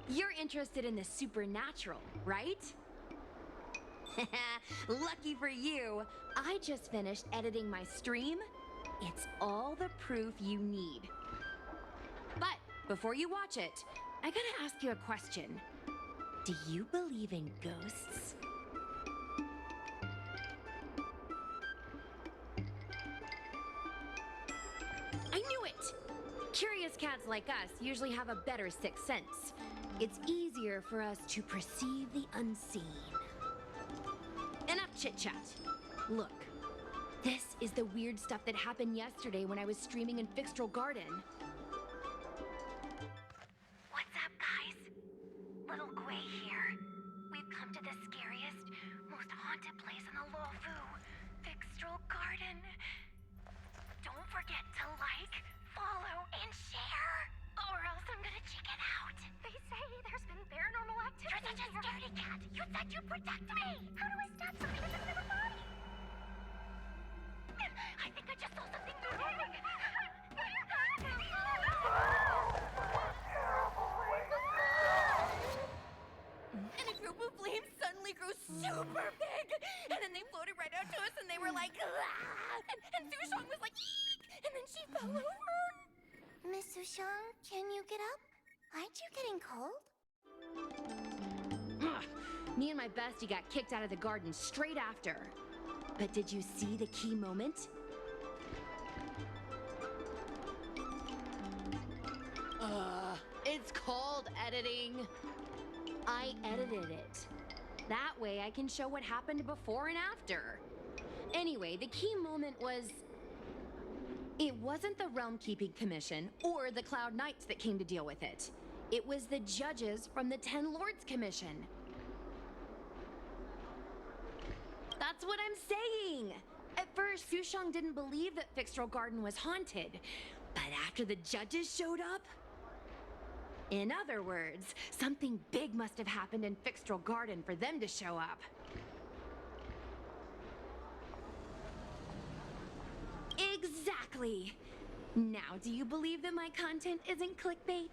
you're interested in the supernatural, right? Lucky for you, I just finished editing my stream. It's all the proof you need. But before you watch it, I gotta ask you a question. Do you believe in ghosts? I knew it! Curious cats like us usually have a better sixth sense. It's easier for us to perceive the unseen. Enough chit-chat. Look, this is the weird stuff that happened yesterday when I was streaming in Fixtral Garden. What's up, guys? Little Gwei here. We've come to the scariest, most haunted place in the Luofu, Fixtral Garden. Don't forget to like, follow, and share, or else I'm gonna chicken out. They say there's been paranormal activity. You're such a scaredy cat. You said you'd protect me. How do I stop something that doesn't have a body? I think I just saw something moving. And a group of flames suddenly grew super big, and then they floated right out to us, and they were like, ah! And Sushong was like, eek! And then she fell over. Miss Sushang, can you get up? Aren't you getting cold? Ugh. Me and my bestie got kicked out of the garden straight after. But did you see the key moment? It's called editing. I edited it. That way I can show what happened before and after. Anyway, the key moment was... It wasn't the Realm Keeping Commission or the Cloud Knights that came to deal with it. It was the judges from the Ten Lords Commission. That's what I'm saying! At first, Sushang didn't believe that Fixtral Garden was haunted. But after the judges showed up... In other words, something big must have happened in Fixtral Garden for them to show up. Exactly! Now, do you believe that my content isn't clickbait?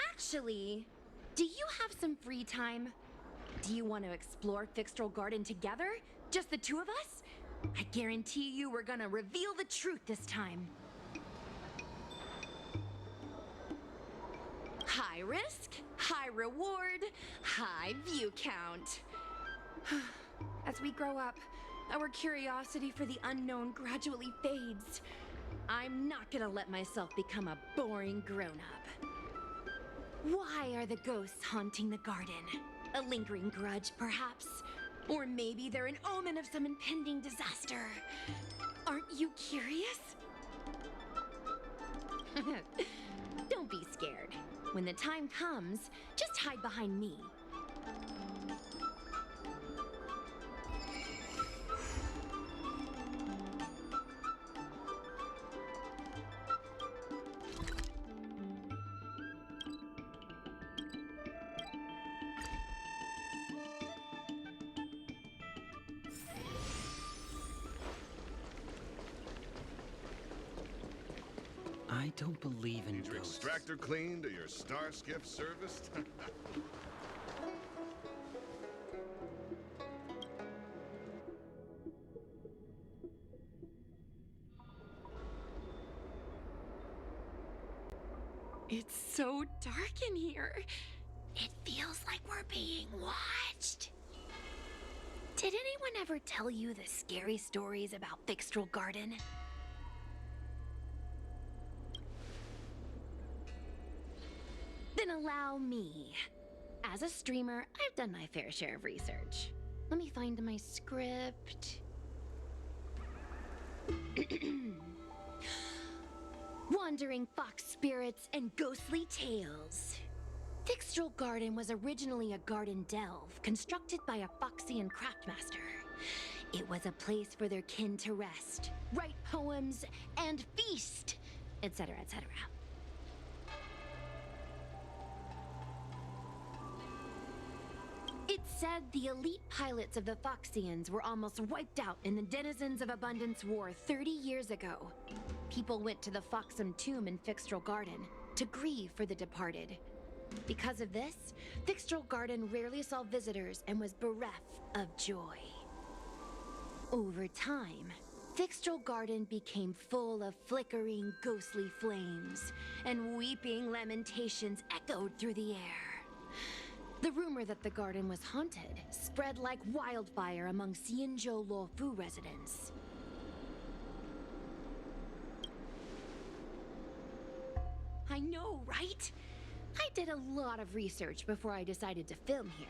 Actually, do you have some free time? Do you want to explore Fixtral Garden together? Just the two of us? I guarantee you we're gonna reveal the truth this time. High risk, high reward, high view count. As we grow up, our curiosity for the unknown gradually fades. I'm not gonna let myself become a boring grown-up. Why are the ghosts haunting the garden? A lingering grudge, perhaps? Or maybe they're an omen of some impending disaster. Aren't you curious? Don't be scared. When the time comes, just hide behind me. I don't believe in Need your ghosts. extractor cleaned or your star skiff serviced? It's so dark in here. It feels like we're being watched. Did anyone ever tell you the scary stories about Fixtral Garden? Then allow me. As a streamer, I've done my fair share of research. Let me find my script. Wandering fox spirits and ghostly tales. Fixtral Garden was originally a garden delve constructed by a Foxian craftmaster. It was a place for their kin to rest, write poems, and feast, etc., etc. It's said the elite pilots of the Foxians were almost wiped out in the Denizens of Abundance War 30 years ago. People went to the Foxum tomb in Fixtral Garden to grieve for the departed. Because of this, Thixtral Garden rarely saw visitors and was bereft of joy. Over time, Thixtral Garden became full of flickering, ghostly flames, and weeping lamentations echoed through the air. The rumor that the garden was haunted spread like wildfire among Xianzhou Luofu residents. I know, right? I did a lot of research before I decided to film here.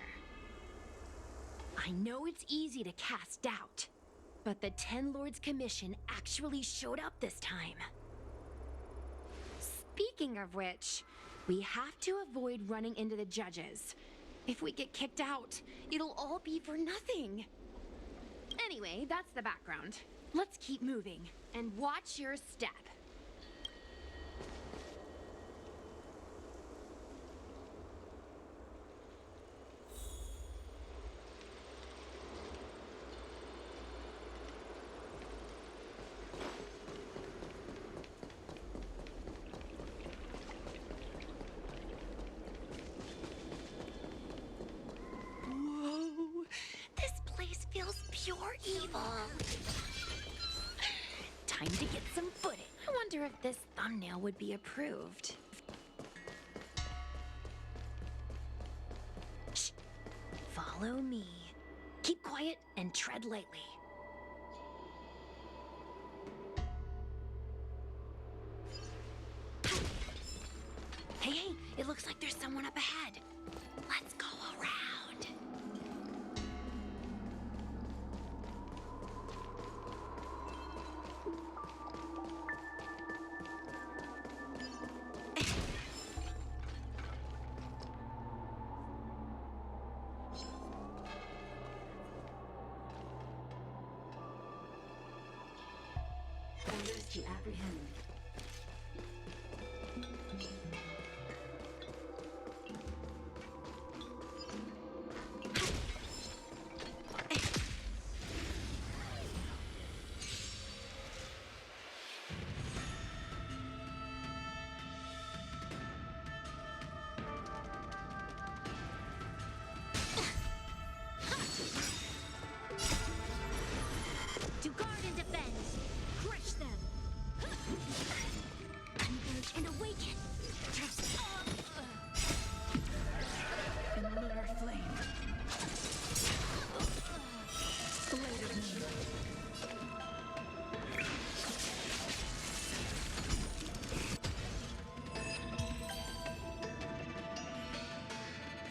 I know it's easy to cast doubt, but the Ten Lords Commission actually showed up this time. Speaking of which, we have to avoid running into the judges. If we get kicked out, it'll all be for nothing. Anyway, that's the background. Let's keep moving, and watch your step. Pure evil. Time to get some footage. I wonder if this thumbnail would be approved. Shh. Follow me. Keep quiet and tread lightly. Hey, it looks like there's someone up ahead. Let's go around. Orders to apprehend. To guard and defend! Crush them! Converge and awaken! An lunar flame. Blade of me.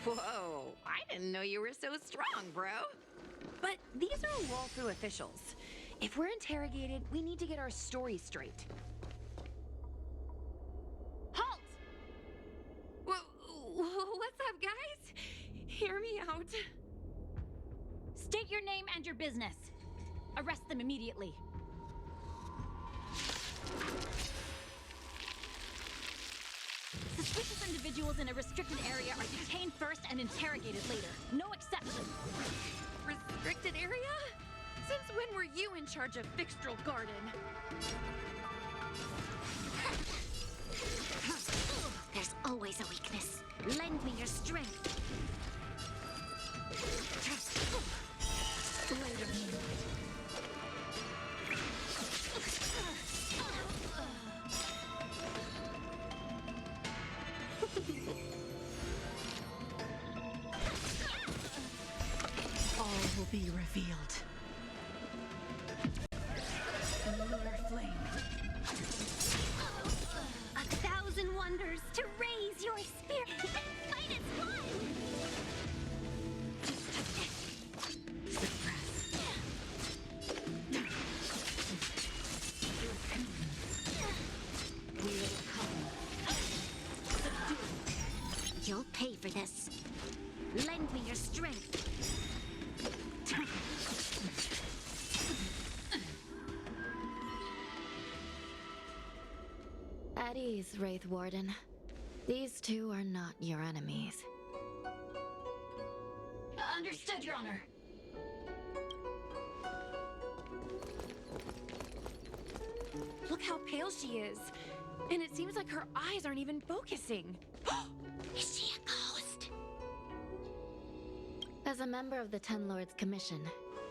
Whoa, I didn't know you were so strong, bro. But these are Luofu officials. If we're interrogated, we need to get our story straight. Halt! What's up, guys? Hear me out. State your name and your business. Arrest them immediately. Suspicious individuals in a restricted area are detained first and interrogated later. No exception. Restricted area? Since when were you in charge of Thixtral Garden? There's always a weakness. Lend me your strength. Blade of me. All will be revealed. A lunar flame. 1,000 wonders to raise your spirit and fight its blood. Suppress. We will come. Subdue. You'll pay for this. Lend me your strength. At ease, Wraith Warden. These two are not your enemies. Understood, Your Honor. Look how pale she is. And it seems like her eyes aren't even focusing. Is she a As a member of the Ten Lords Commission,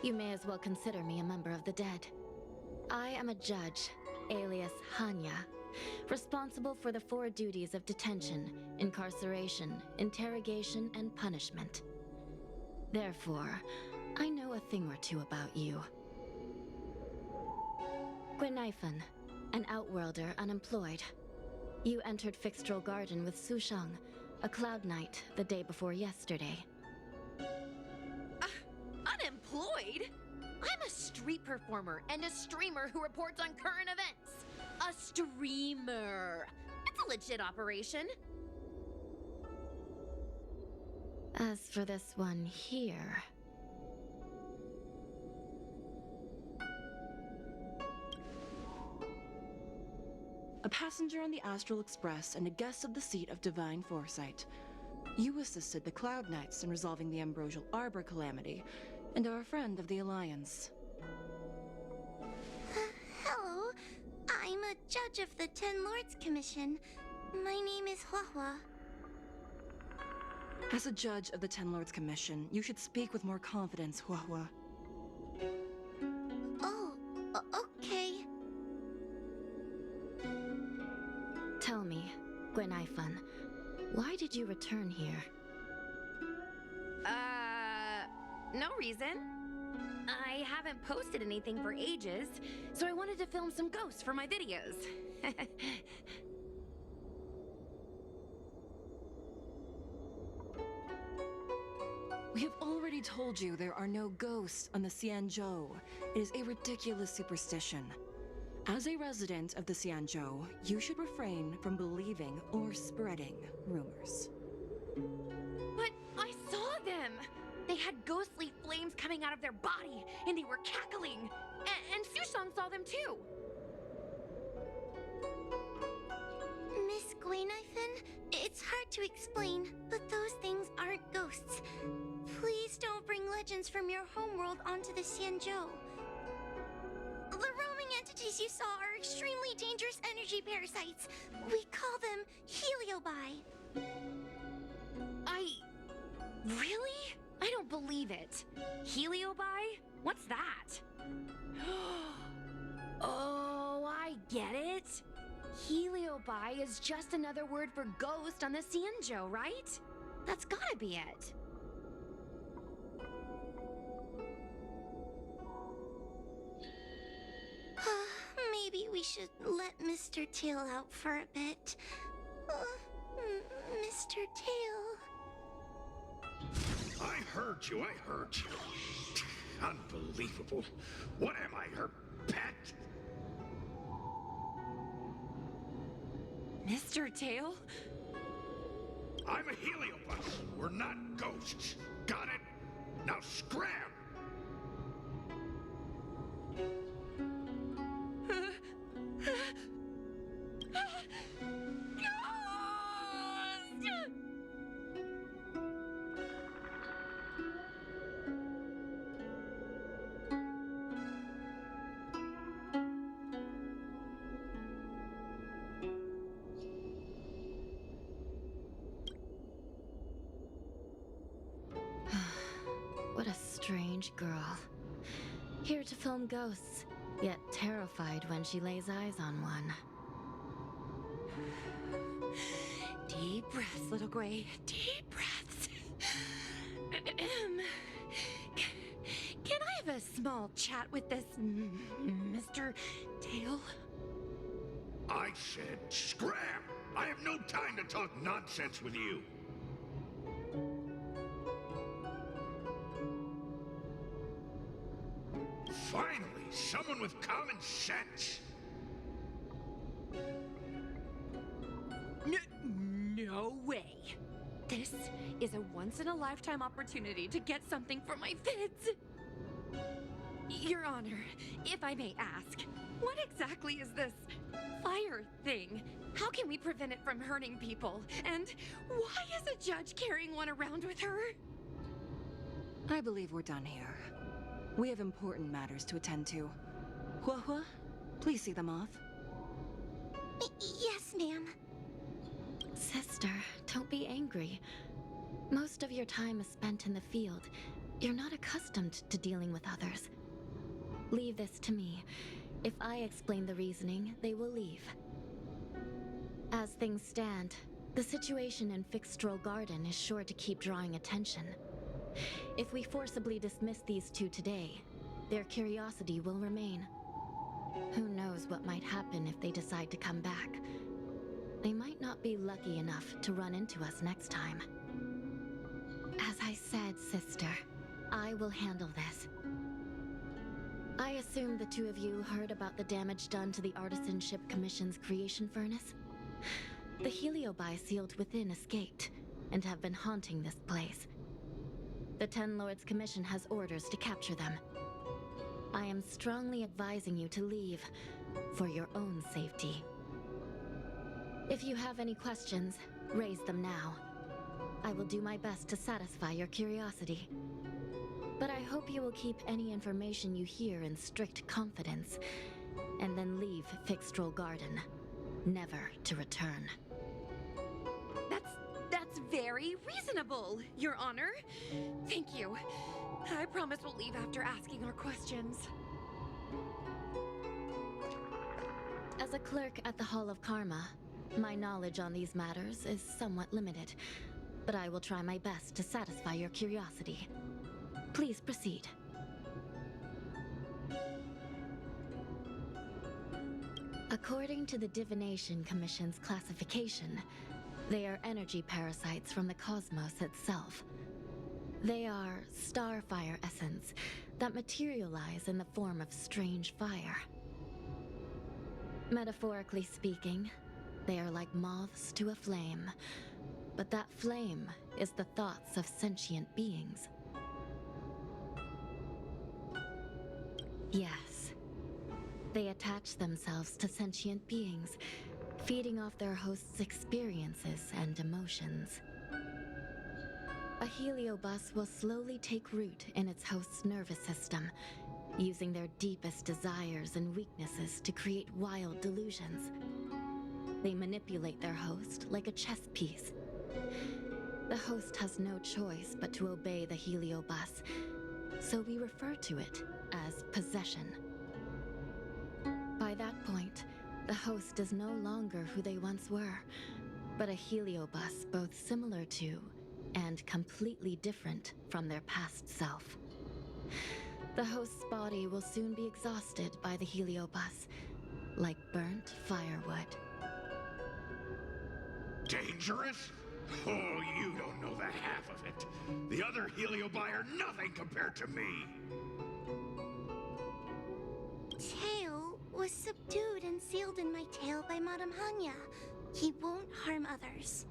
you may as well consider me a member of the dead. I am a judge, alias Hanya, responsible for the 4 duties of detention, incarceration, interrogation, and punishment. Therefore, I know a thing or two about you. Gwenifan, an outworlder unemployed. You entered Fixtral Garden with Sushang, a cloud knight, the day before yesterday. Unemployed? I'm a street performer and a streamer who reports on current events. A streamer. That's a legit operation. As for this one here... A passenger on the Astral Express and a guest of the seat of divine foresight. You assisted the Cloud Knights in resolving the Ambrosial Arbor calamity, and are a friend of the Alliance. Hello. I'm a judge of the Ten Lords Commission. My name is Huahua. As a judge of the Ten Lords Commission, you should speak with more confidence, Huahua. Oh, okay. Tell me, Gwenifan, why did you return here? No reason. I haven't posted anything for ages, so I wanted to film some ghosts for my videos. We have already told you there are no ghosts on the Xianzhou. It is a ridiculous superstition. As a resident of the Xianzhou, you should refrain from believing or spreading rumors. But I saw them! They had ghostly flames coming out of their body, and they were cackling! And Sushang saw them too! Miss Gwenifan, it's hard to explain, but those things aren't ghosts. Please don't bring legends from your homeworld onto the Xianzhou. The roaming entities you saw are extremely dangerous energy parasites. We call them heliobi. Really? I don't believe it. Heliobi? What's that? Oh, I get it. Heliobi is just another word for ghost on the Xianzhou, right? That's gotta be it. Maybe we should let Mr. Tail out for a bit. Mr. Tail. I heard you. Unbelievable. What am I, her pet? Mr. Tail? I'm a heliobus. We're not ghosts. Got it? Now scram! What a strange girl. Here to film ghosts, yet terrified when she lays eyes on one. Deep breaths, little Gray. Deep breaths. Can I have a small chat with this Mr. Tail? I said scram! I have no time to talk nonsense with you. Finally, someone with common sense. No way. This is a once-in-a-lifetime opportunity to get something for my vids. Your Honor, if I may ask, what exactly is this fire thing? How can we prevent it from hurting people? And why is a judge carrying one around with her? I believe we're done here. We have important matters to attend to. Huahua, please see them off. Yes, ma'am. Sister, don't be angry. Most of your time is spent in the field. You're not accustomed to dealing with others. Leave this to me. If I explain the reasoning, they will leave. As things stand, the situation in Fixstrol Garden is sure to keep drawing attention. If we forcibly dismiss these two today, their curiosity will remain. Who knows what might happen if they decide to come back? They might not be lucky enough to run into us next time. As I said, sister, I will handle this. I assume the two of you heard about the damage done to the Artisanship Commission's creation furnace? The Heliobi sealed within escaped, and have been haunting this place. The Ten Lords Commission has orders to capture them. I am strongly advising you to leave, for your own safety. If you have any questions, raise them now. I will do my best to satisfy your curiosity. But I hope you will keep any information you hear in strict confidence, and then leave Fixstrol Garden, never to return. That's very reasonable, Your Honor. Thank you. I promise we'll leave after asking our questions. As a clerk at the Hall of Karma, my knowledge on these matters is somewhat limited, but I will try my best to satisfy your curiosity. Please proceed. According to the Divination Commission's classification, they are energy parasites from the cosmos itself. They are starfire essence that materialize in the form of strange fire. Metaphorically speaking, they are like moths to a flame, but that flame is the thoughts of sentient beings. Yes. They attach themselves to sentient beings, feeding off their host's experiences and emotions. A heliobus will slowly take root in its host's nervous system, using their deepest desires and weaknesses to create wild delusions. They manipulate their host like a chess piece. The host has no choice but to obey the heliobus, so we refer to it as possession. By that point, the host is no longer who they once were, but a heliobus both similar to and completely different from their past self. The host's body will soon be exhausted by the heliobus, like burnt firewood. Dangerous? Oh, you don't know the half of it. The other Heliobi are nothing compared to me. Tail was subdued and sealed in my tail by Madame Hanya. He won't harm others.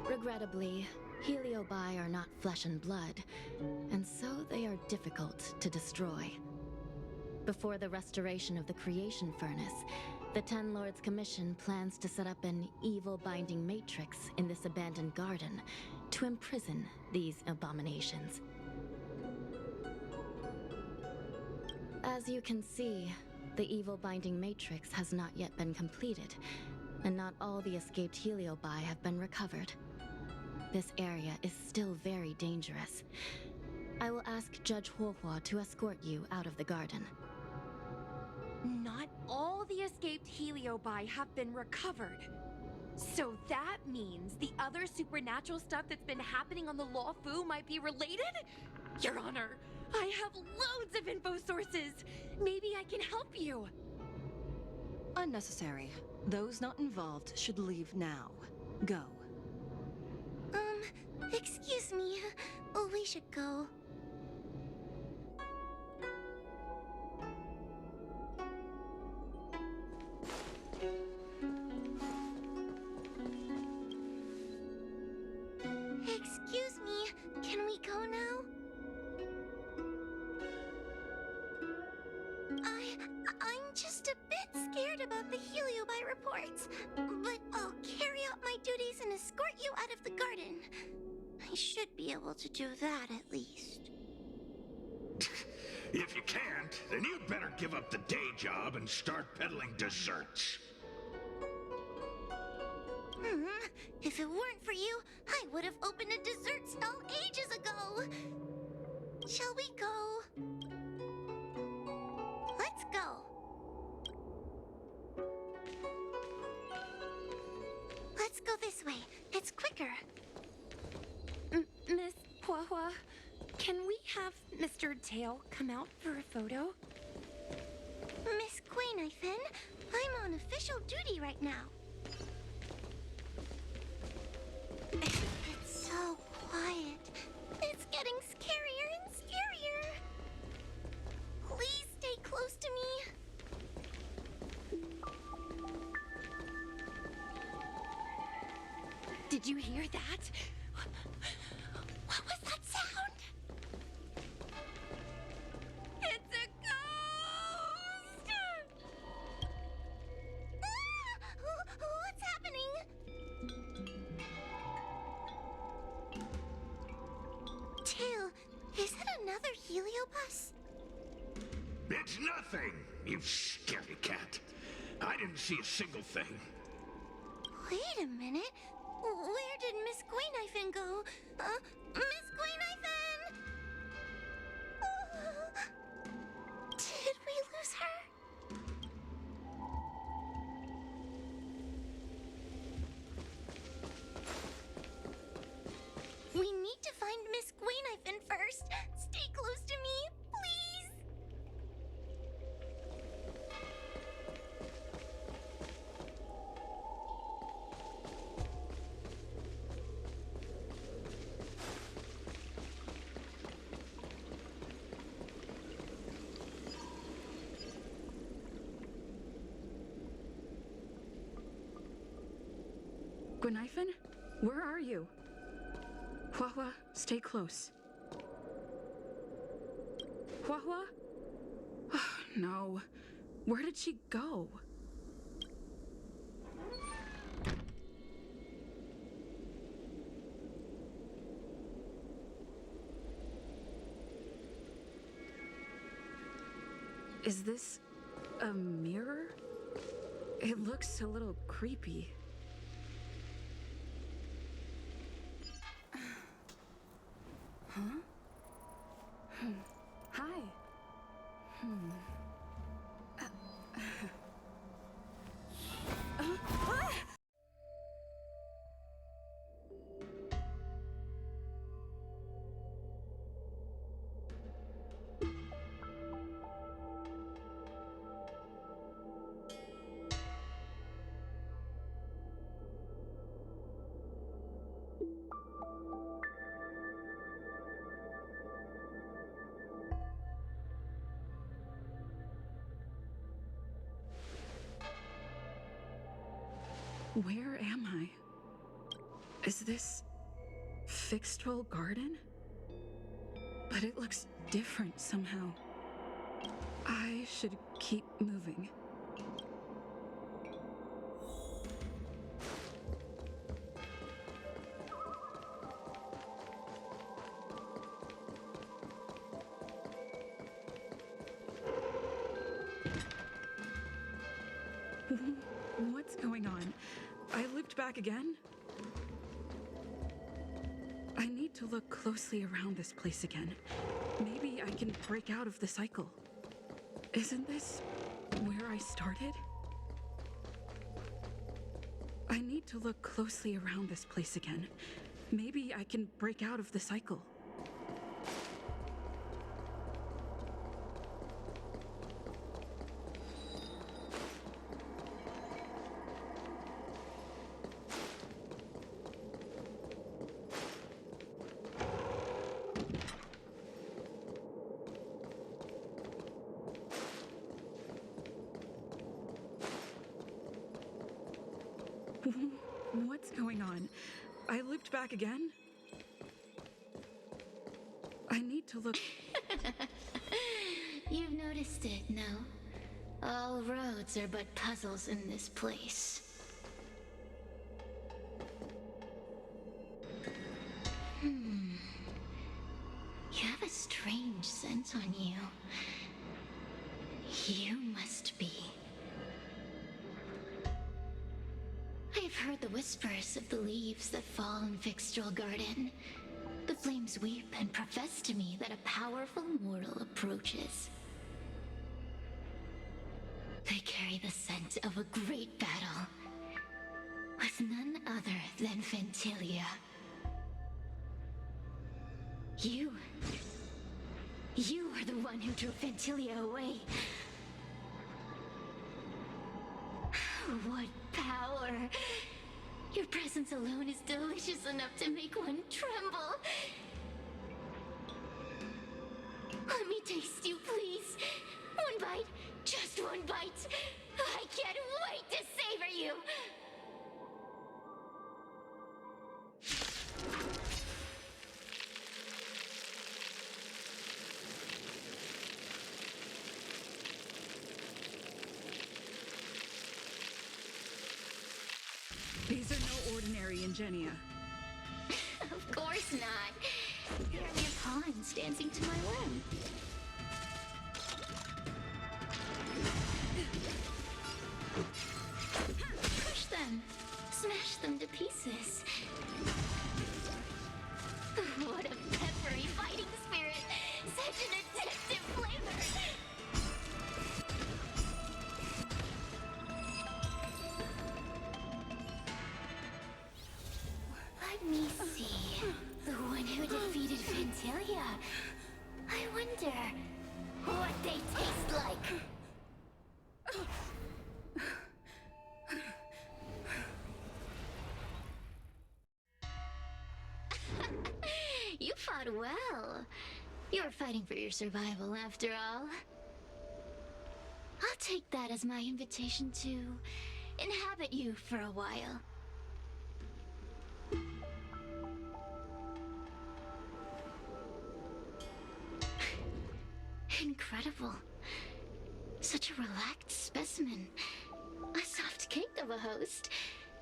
Regrettably, Heliobi are not flesh and blood, and so they are difficult to destroy. Before the restoration of the creation furnace, the Ten Lords Commission plans to set up an evil binding matrix in this abandoned garden to imprison these abominations. As you can see, the evil binding matrix has not yet been completed, and not all the escaped Heliobi have been recovered. This area is still very dangerous. I will ask Judge Huohua to escort you out of the garden. Not all the escaped Heliobi have been recovered. So that means the other supernatural stuff that's been happening on the Law Fu might be related? Your Honor, I have loads of info sources. Maybe I can help you. Unnecessary. Those not involved should leave now. Go. Excuse me. Oh, we should go. Excuse me. Can we go now? I'm just a bit scared about the Heliobi reports, but I'll carry out my duties and escort you out of the garden. I should be able to do that at least. If you can't, then you'd better give up the day job and start peddling desserts. If it weren't for you, I would have opened a dessert stall ages ago. Shall we go? Let's go. Let's go this way. It's quicker. Miss Huahua, can we have Mr. Tail come out for a photo? Miss Guinevere, I'm on official duty right now. It's so quiet. It's getting scarier and scarier. Please stay close to me. Did you hear that? What was that sound? It's a ghost! What's happening? Tail, is that another heliobus? It's nothing, you scaredy cat. I didn't see a single thing. Wait a minute. Where did Miss Guinevere go? Miss Guinevere! Did we lose her? We need to find Miss Guinevere first. Stay close to me, please. Guinevere, where are you? Huahua, stay close. Huahua? Oh, no. Where did she go? Is this a mirror? It looks a little creepy. Hi. Where am I? Is this Fixtrol Garden? But it looks different somehow. I should keep moving. What's going on? I looped back again? I need to look closely around this place again. Maybe I can break out of the cycle. Isn't this where I started? I need to look closely around this place again. Maybe I can break out of the cycle. What's going on? I looped back again? I need to look... You've noticed it, no? All roads are but puzzles in this place. You have a strange scent on you. You must be... I've heard the whispers of the leaves that fall in Vixtrel Garden. The flames weep and profess to me that a powerful mortal approaches. They carry the scent of a great battle, with none other than Ventilia. You are the one who drew Ventilia away. What power! Your presence alone is delicious enough to make one tremble. Let me taste you, please. One bite, just one bite. I can't wait to savor you. These are no ordinary Ingenia. Of course not. They're mere pawns dancing to my whim. Push them. Smash them to pieces. What a peppery fighting spirit. Such an addictive flavor. Let me see. The one who defeated Ventilia. I wonder what they taste like. You fought well. You were fighting for your survival after all. I'll take that as my invitation to inhabit you for a while. Incredible. Such a relaxed specimen. A soft cake of a host.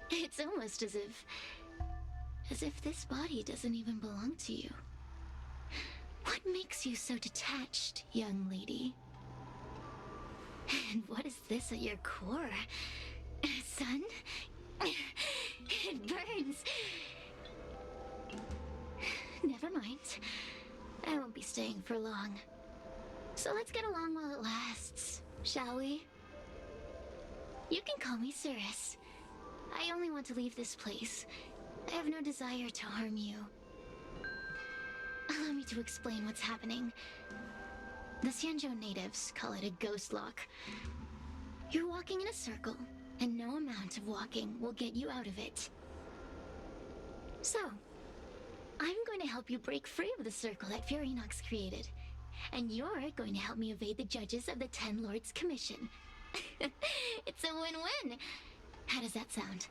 It's almost as if this body doesn't even belong to you. What makes you so detached, young lady? And what is this at your core? Sun? It burns. Never mind. I won't be staying for long. So let's get along while it lasts, shall we? You can call me Cirrus. I only want to leave this place. I have no desire to harm you. Allow me to explain what's happening. The Xianzhou natives call it a ghost lock. You're walking in a circle, and no amount of walking will get you out of it. So, I'm going to help you break free of the circle that Furinox created. And you're going to help me evade the judges of the Ten Lords Commission. It's a win-win. How does that sound?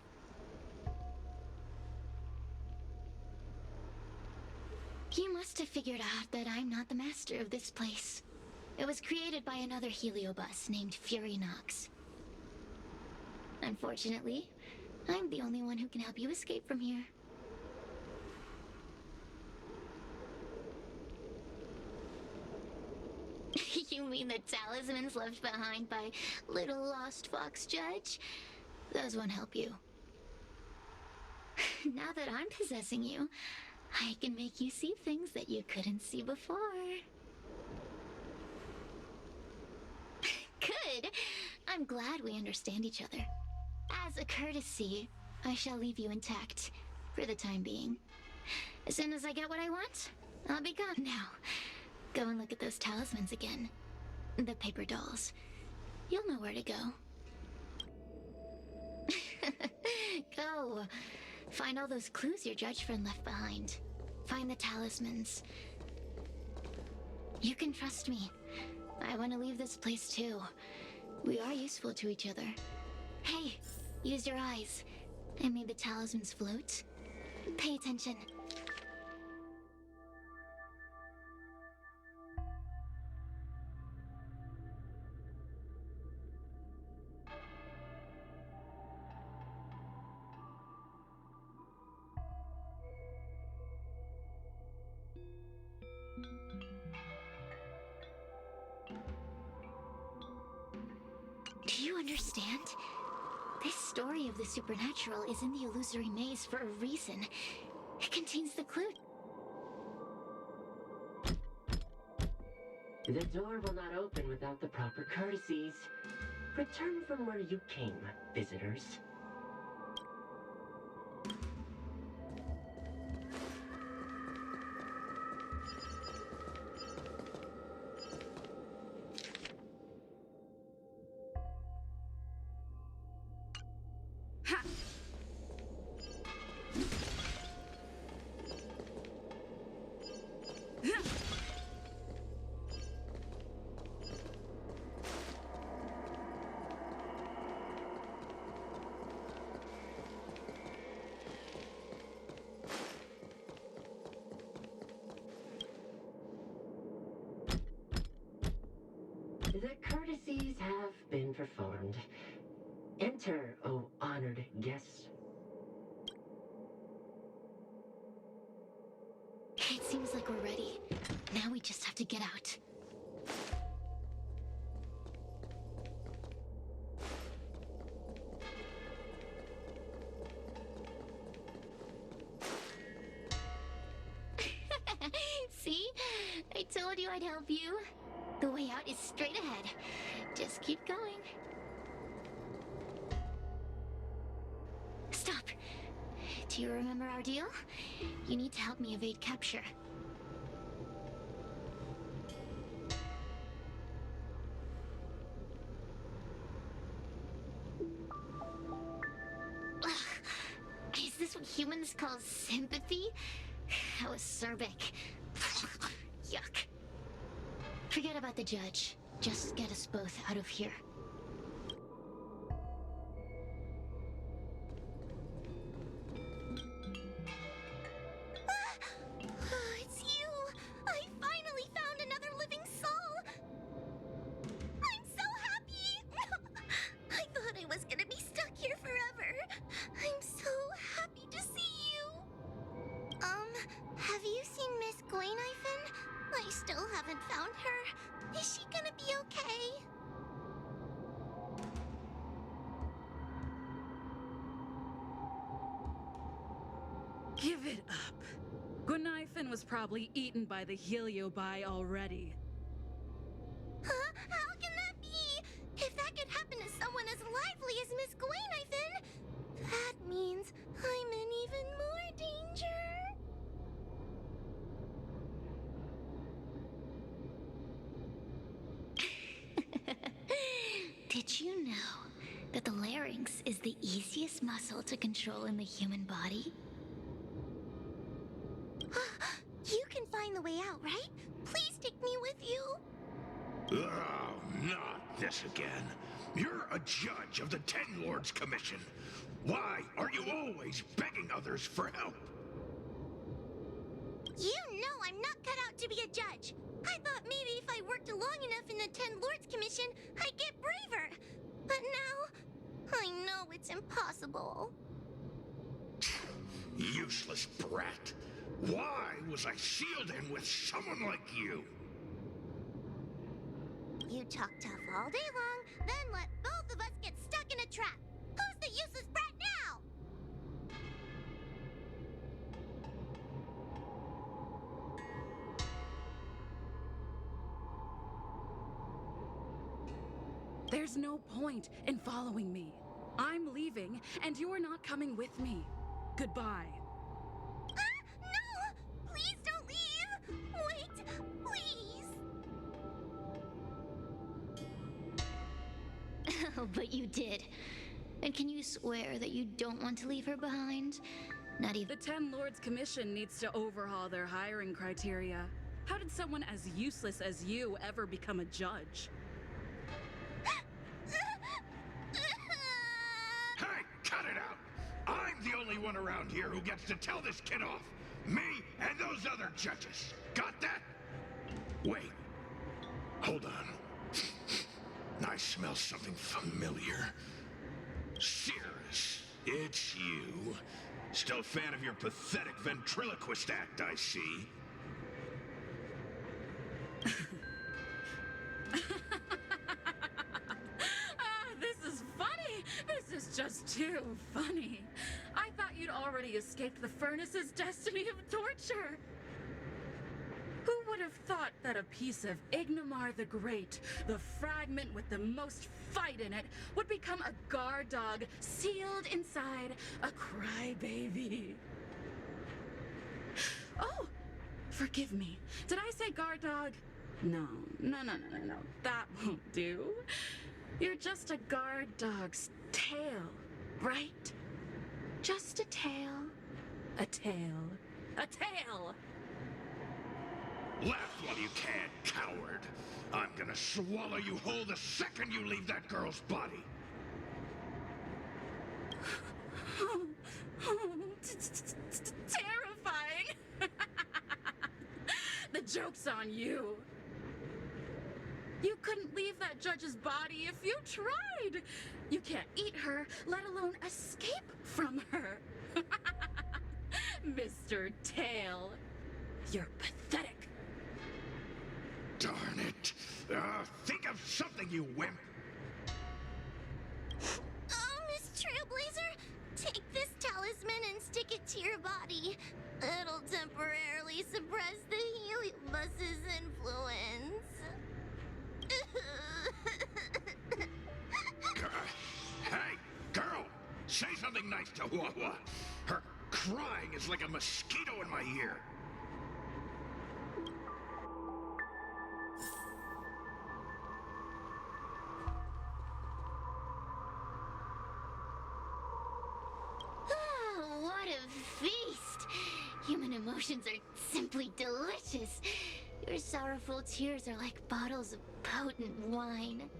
You must have figured out that I'm not the master of this place. It was created by another heliobus named Furinox. Unfortunately, I'm the only one who can help you escape from here. You mean the talismans left behind by little lost fox judge? Those won't help you. Now that I'm possessing you, I can make you see things that you couldn't see before. Good. I'm glad we understand each other. As a courtesy, I shall leave you intact for the time being. As soon as I get what I want, I'll be gone. Now, go and look at those talismans again. The paper dolls. You'll know where to go. Go. Find all those clues your judge friend left behind. Find the talismans. You can trust me. I want to leave this place too. We are useful to each other. Hey, use your eyes. I made the talismans float. Pay attention. Do you understand? This story of the supernatural is in the illusory maze for a reason. It contains the clue. The door will not open without the proper courtesies. Return from where you came, visitors. The courtesies have been performed. Enter, O honored guests. It seems like we're ready. Now we just have to get out. See? I told you I'd help you. The way out is straight ahead. Just keep going. Stop. Do you remember our deal? You need to help me evade capture. Ugh. Is this what humans call sympathy? How acerbic. Yuck. Forget about the judge. Just get us both out of here. It's you! I finally found another living soul! I'm so happy! I thought I was gonna be stuck here forever. I'm so happy to see you. Have you seen Miss Gwayniphen? I still haven't found her. Is she gonna be okay? Give it up. Gwayniphen was probably eaten by the Heliobi already. Huh? How can that be? If that could happen to someone as lively as Miss Gwayniphen, that means I'm in even more danger. Did you know that the larynx is the easiest muscle to control in the human body? You can find the way out, right? Please take me with you. Oh, not this again. You're a judge of the Ten Lords Commission. Why are you always begging others for help? You know I'm not cut out to be a judge. I thought maybe if I worked long enough in the Ten Lords Commission, I'd get braver. But now, I know it's impossible. Useless brat. Why was I sealed in with someone like you? You talk tough all day long, then let both of us get stuck in a trap. Who's the useless brat now? There's no point in following me. I'm leaving, and you're not coming with me. Goodbye. No! Please don't leave! Wait, please! Oh, but you did. And can you swear that you don't want to leave her behind? Not even. The Ten Lords Commission needs to overhaul their hiring criteria. How did someone as useless as you ever become a judge? Hey, cut it out! I'm the only one around here who gets to tell this kid off. Me and those other judges. Got that? Wait. Hold on. I smell something familiar. Cirrus, it's you. Still a fan of your pathetic ventriloquist act, I see. This is funny. This is just too funny. I thought you'd already escaped the furnace's destiny of torture. Who would have thought that a piece of Ignomar the Great, the fragment with the most fight in it, would become a guard dog sealed inside a crybaby? Oh, forgive me. Did I say guard dog? No. That won't do. You're just a guard dog's tail, right? Just a tail. A tail. A tail! Laugh while you can, coward. I'm gonna swallow you whole the second you leave that girl's body. Terrifying! The joke's on you. You couldn't leave that judge's body if you tried. You can't eat her, let alone escape from her. Mr. Tail, you're pathetic. Darn it. Think of something, you wimp. Oh, Miss Trailblazer, take this talisman and stick it to your body. It'll temporarily suppress the heliobus's influence. Hey, girl! Say something nice to Wawa. Her crying is like a mosquito in my ear. Oh, what a feast! Human emotions are simply delicious. Your sorrowful tears are like bottles of potent wine.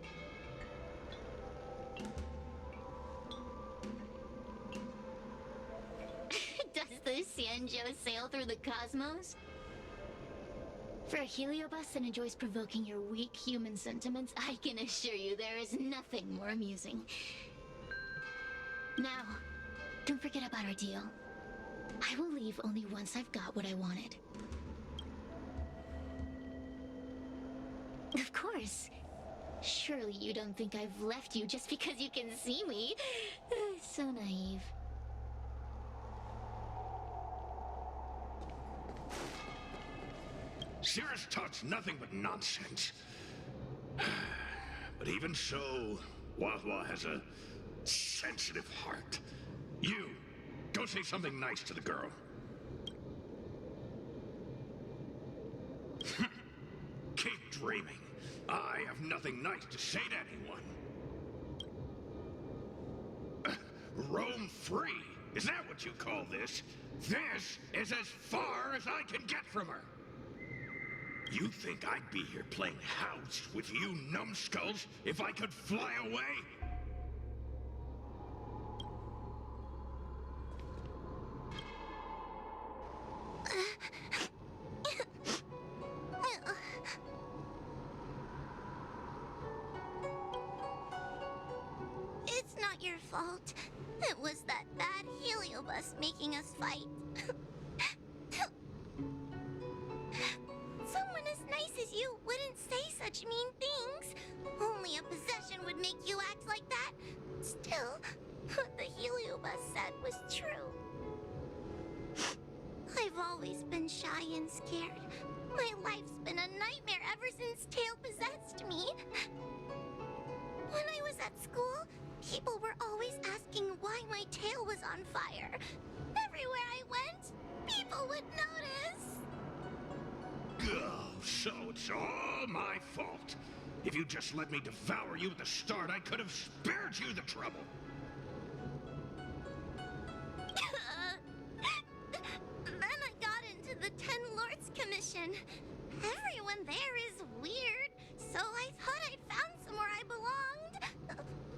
Does the Xianzhou sail through the cosmos? For a heliobus that enjoys provoking your weak human sentiments, I can assure you there is nothing more amusing. Now, don't forget about our deal. I will leave only once I've got what I wanted. Of course. Surely you don't think I've left you just because you can see me. So naive. Cirrus talks nothing but nonsense. But even so, Wawa has a sensitive heart. You, go say something nice to the girl. Keep dreaming. I have nothing nice to say to anyone. Roam free? Is that what you call this? This is as far as I can get from her. You think I'd be here playing house with you numbskulls if I could fly away? It's not your fault. It was that bad heliobus making us fight. Someone as nice as you wouldn't say such mean things. Only a possession would make you act like that. Still, what the heliobus said was true. I've always been shy and scared. My life's been a nightmare ever since Tail possessed me. When I was at school, people were always asking why my tail was on fire. Everywhere I went, people would notice. Oh, so it's all my fault. If you just let me devour you at the start, I could have spared you the trouble. Then I got into the Ten Lords Commission. Everyone there is weird, so I thought I'd found somewhere I belonged.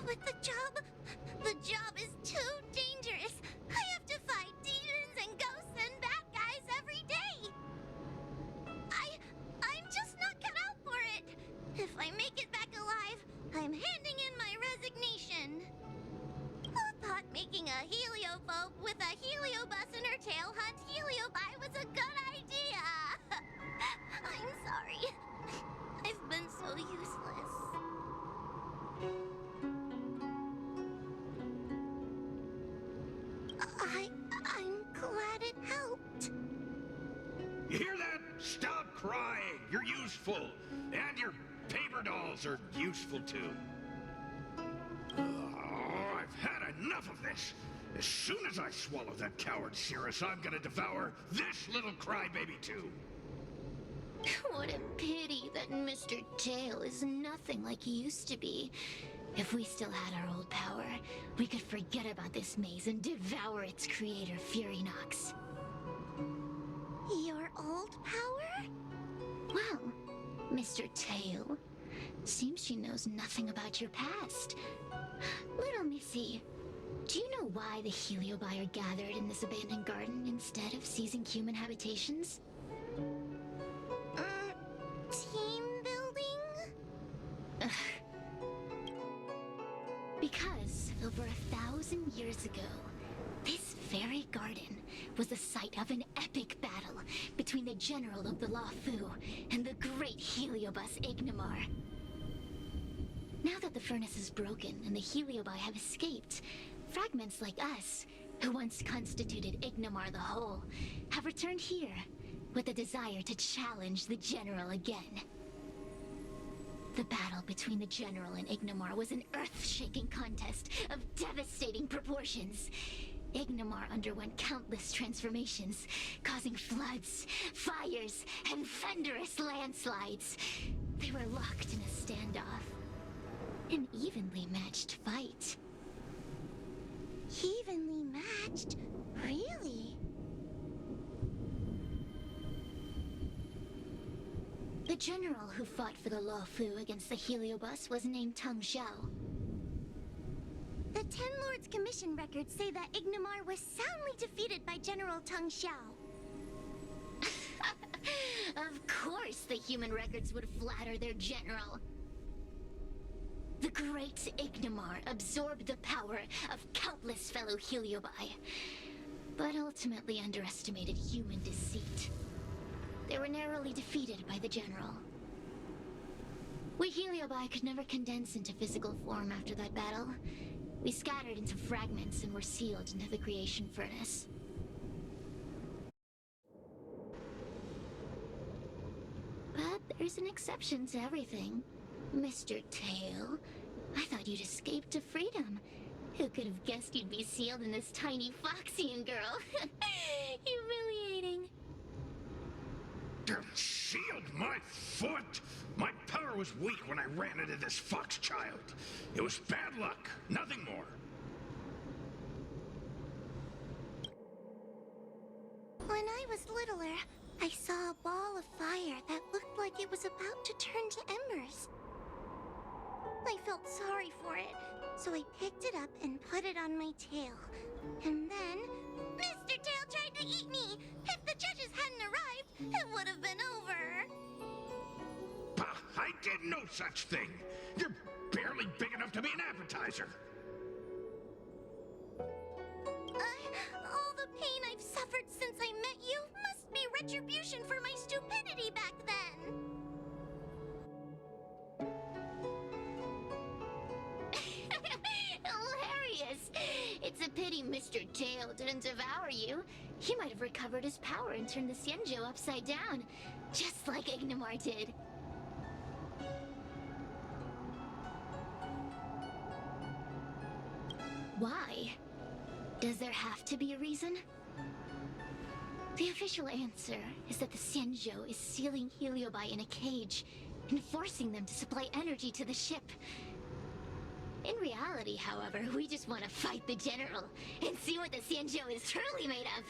But the job is too dangerous. I have to fight demons and ghosts and bad guys every day. I'm just not cut out for it. If I make it back alive, I'm handing in my resignation. Who thought making a heliophobe with a heliobus in her tail hunt heliobi was a good idea? I'm sorry. I've been so useless. useful. And your paper dolls are useful too. Oh, I've had enough of this. As soon as I swallow that coward Cirrus, I'm gonna devour this little crybaby too. What a pity that Mr. Tail is nothing like he used to be. If we still had our old power, we could forget about this maze and devour its creator, Furynox. Your old power? Well, Mr. Tail, seems she knows nothing about your past. Little Missy, do you know why the Heliobi are gathered in this abandoned garden instead of seizing human habitations? Team building? Because over 1,000 years ago, this very garden was the site of an epic battle between the general of the Luofu and the great Heliobus Ignimar. Now that the furnace is broken and the Heliobi have escaped, fragments like us, who once constituted Ignimar the Whole, have returned here with a desire to challenge the general again. The battle between the general and Ignimar was an earth-shaking contest of devastating proportions. Ignimar underwent countless transformations, causing floods, fires, and thunderous landslides. They were locked in a standoff. An evenly matched fight. Evenly matched? Really? The general who fought for the Luofu against the Heliobus was named Teng Xiao. The Ten Lords Commission records say that Ignimar was soundly defeated by General Teng Xiao. Of course the human records would flatter their general. The great Ignimar absorbed the power of countless fellow Heliobi, but ultimately underestimated human deceit. They were narrowly defeated by the general. We Heliobi could never condense into physical form after that battle. We scattered into fragments and were sealed into the creation furnace. But there's an exception to everything. Mr. Tail, I thought you'd escaped to freedom. Who could have guessed you'd be sealed in this tiny Foxian girl? Humiliating. Sealed my foot? My power was weak when I ran into this fox child. It was bad luck, nothing more. When I was littler, I saw a ball of fire that looked like it was about to turn to embers. I felt sorry for it, so I picked it up and put it on my tail. And then, Mr. Tail tried to eat me! If the judges hadn't arrived, it would have been over! Bah, I did no such thing. You're barely big enough to be an appetizer. All the pain I've suffered since I met you must be retribution for my stupidity back then! Hilarious! It's a pity Mr. Tail didn't devour you. He might have recovered his power and turned the Xianzhou upside down, just like Ignimar did. Why? Does there have to be a reason? The official answer is that the Xianzhou is sealing Heliobi in a cage and forcing them to supply energy to the ship. In reality, however, we just want to fight the general and see what the Xianzhou is truly made of.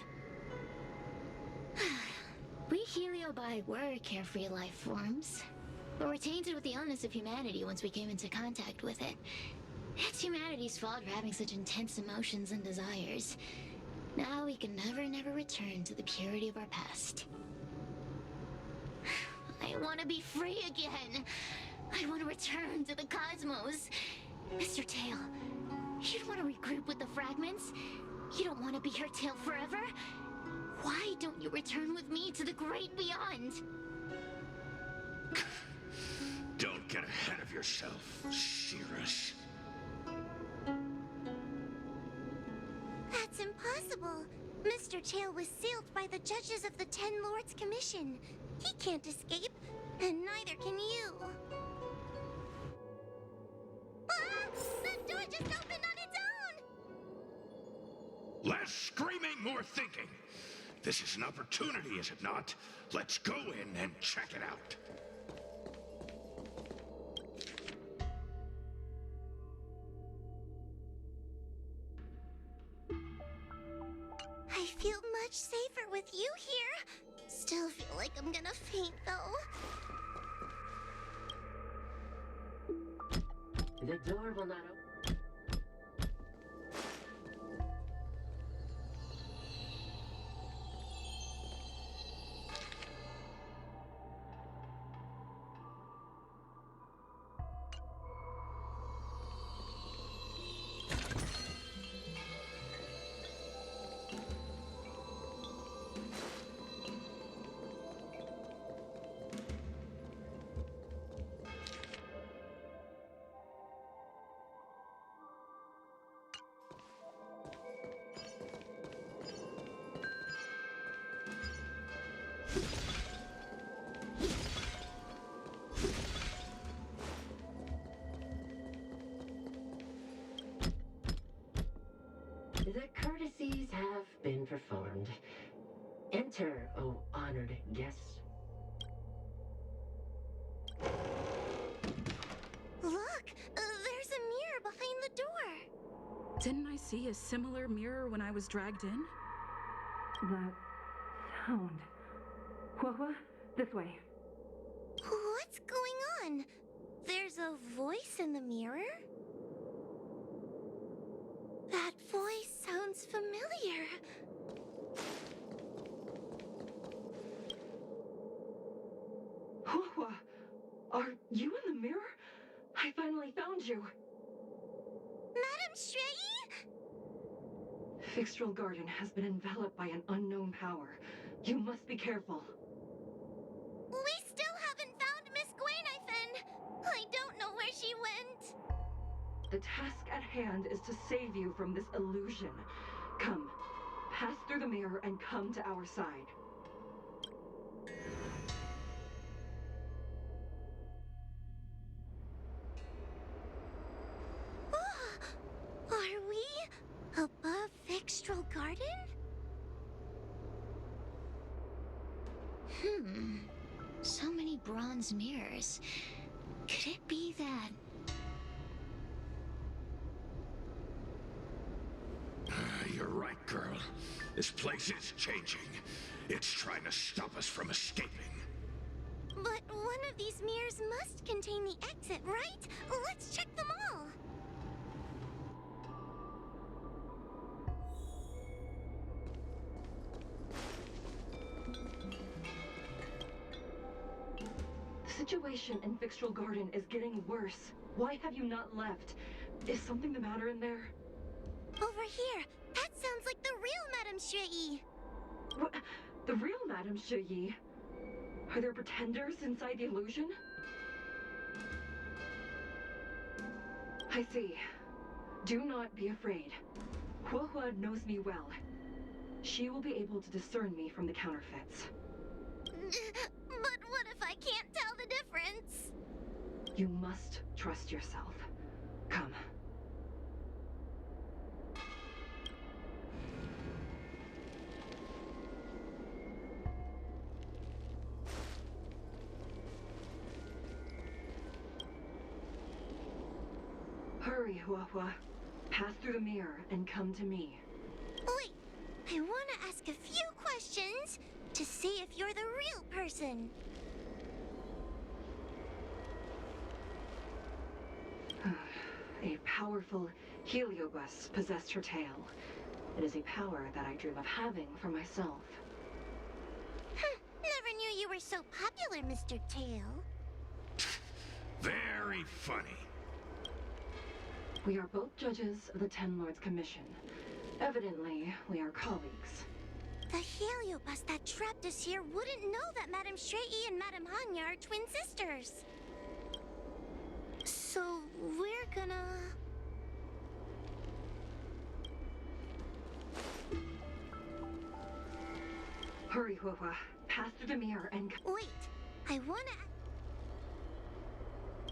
We Heliobi were carefree life forms, but were tainted with the illness of humanity once we came into contact with it. It's humanity's fault for having such intense emotions and desires. Now we can never return to the purity of our past. I want to be free again. I want to return to the cosmos. Mr. Tail, you don't want to regroup with the fragments? You don't want to be her tail forever? Why don't you return with me to the great beyond? Don't get ahead of yourself, Cirrus. That's impossible. Mr. Tail was sealed by the judges of the Ten Lords Commission. He can't escape. And neither can you. Ah! The door just opened on its own! Less screaming, more thinking. This is an opportunity, is it not? Let's go in and check it out. I feel much safer with you here. Still feel like I'm gonna faint, though. The door will not open. The courtesies have been performed. Enter, O honored guests. Look! There's a mirror behind the door. Didn't I see a similar mirror when I was dragged in? That sound. Hua, this way. What's going on? There's a voice in the mirror? That voice sounds familiar. Hua, are you in the mirror? I finally found you. Madam Shrei? Fixtral Garden has been enveloped by an unknown power. You must be careful. We still haven't found Miss Gwainifin. I don't know where she went. The task at hand is to save you from this illusion. Come, pass through the mirror and come to our side. Are we above Fixtral Garden? So many bronze mirrors. Could it be that... You're right, girl. This place is changing. It's trying to stop us from escaping. But one of these mirrors must contain the exit, right? Let's check them all. The situation in Fixtral Garden is getting worse. Why have you not left? Is something the matter in there? Over here. That sounds like the real Madame Shrei. What? The real Madame Shrei? Are there pretenders inside the illusion? I see. Do not be afraid. Hua knows me well. She will be able to discern me from the counterfeits. But what if I can't tell the difference? You must trust yourself. Come. Hurry, Hua. Pass through the mirror and come to me. Wait, I want to ask a few questions to see if you're the real person. A powerful heliobus possessed her tail. It is a power that I dream of having for myself. Never knew you were so popular, Mr. Tail. Very funny. We are both judges of the Ten Lords Commission. Evidently, we are colleagues. The heliobus that trapped us here wouldn't know that Madame Shrei and Madame Hanya are twin sisters. So we're gonna... Hurry, Hua. Pass through the mirror and... Wait, I wanna...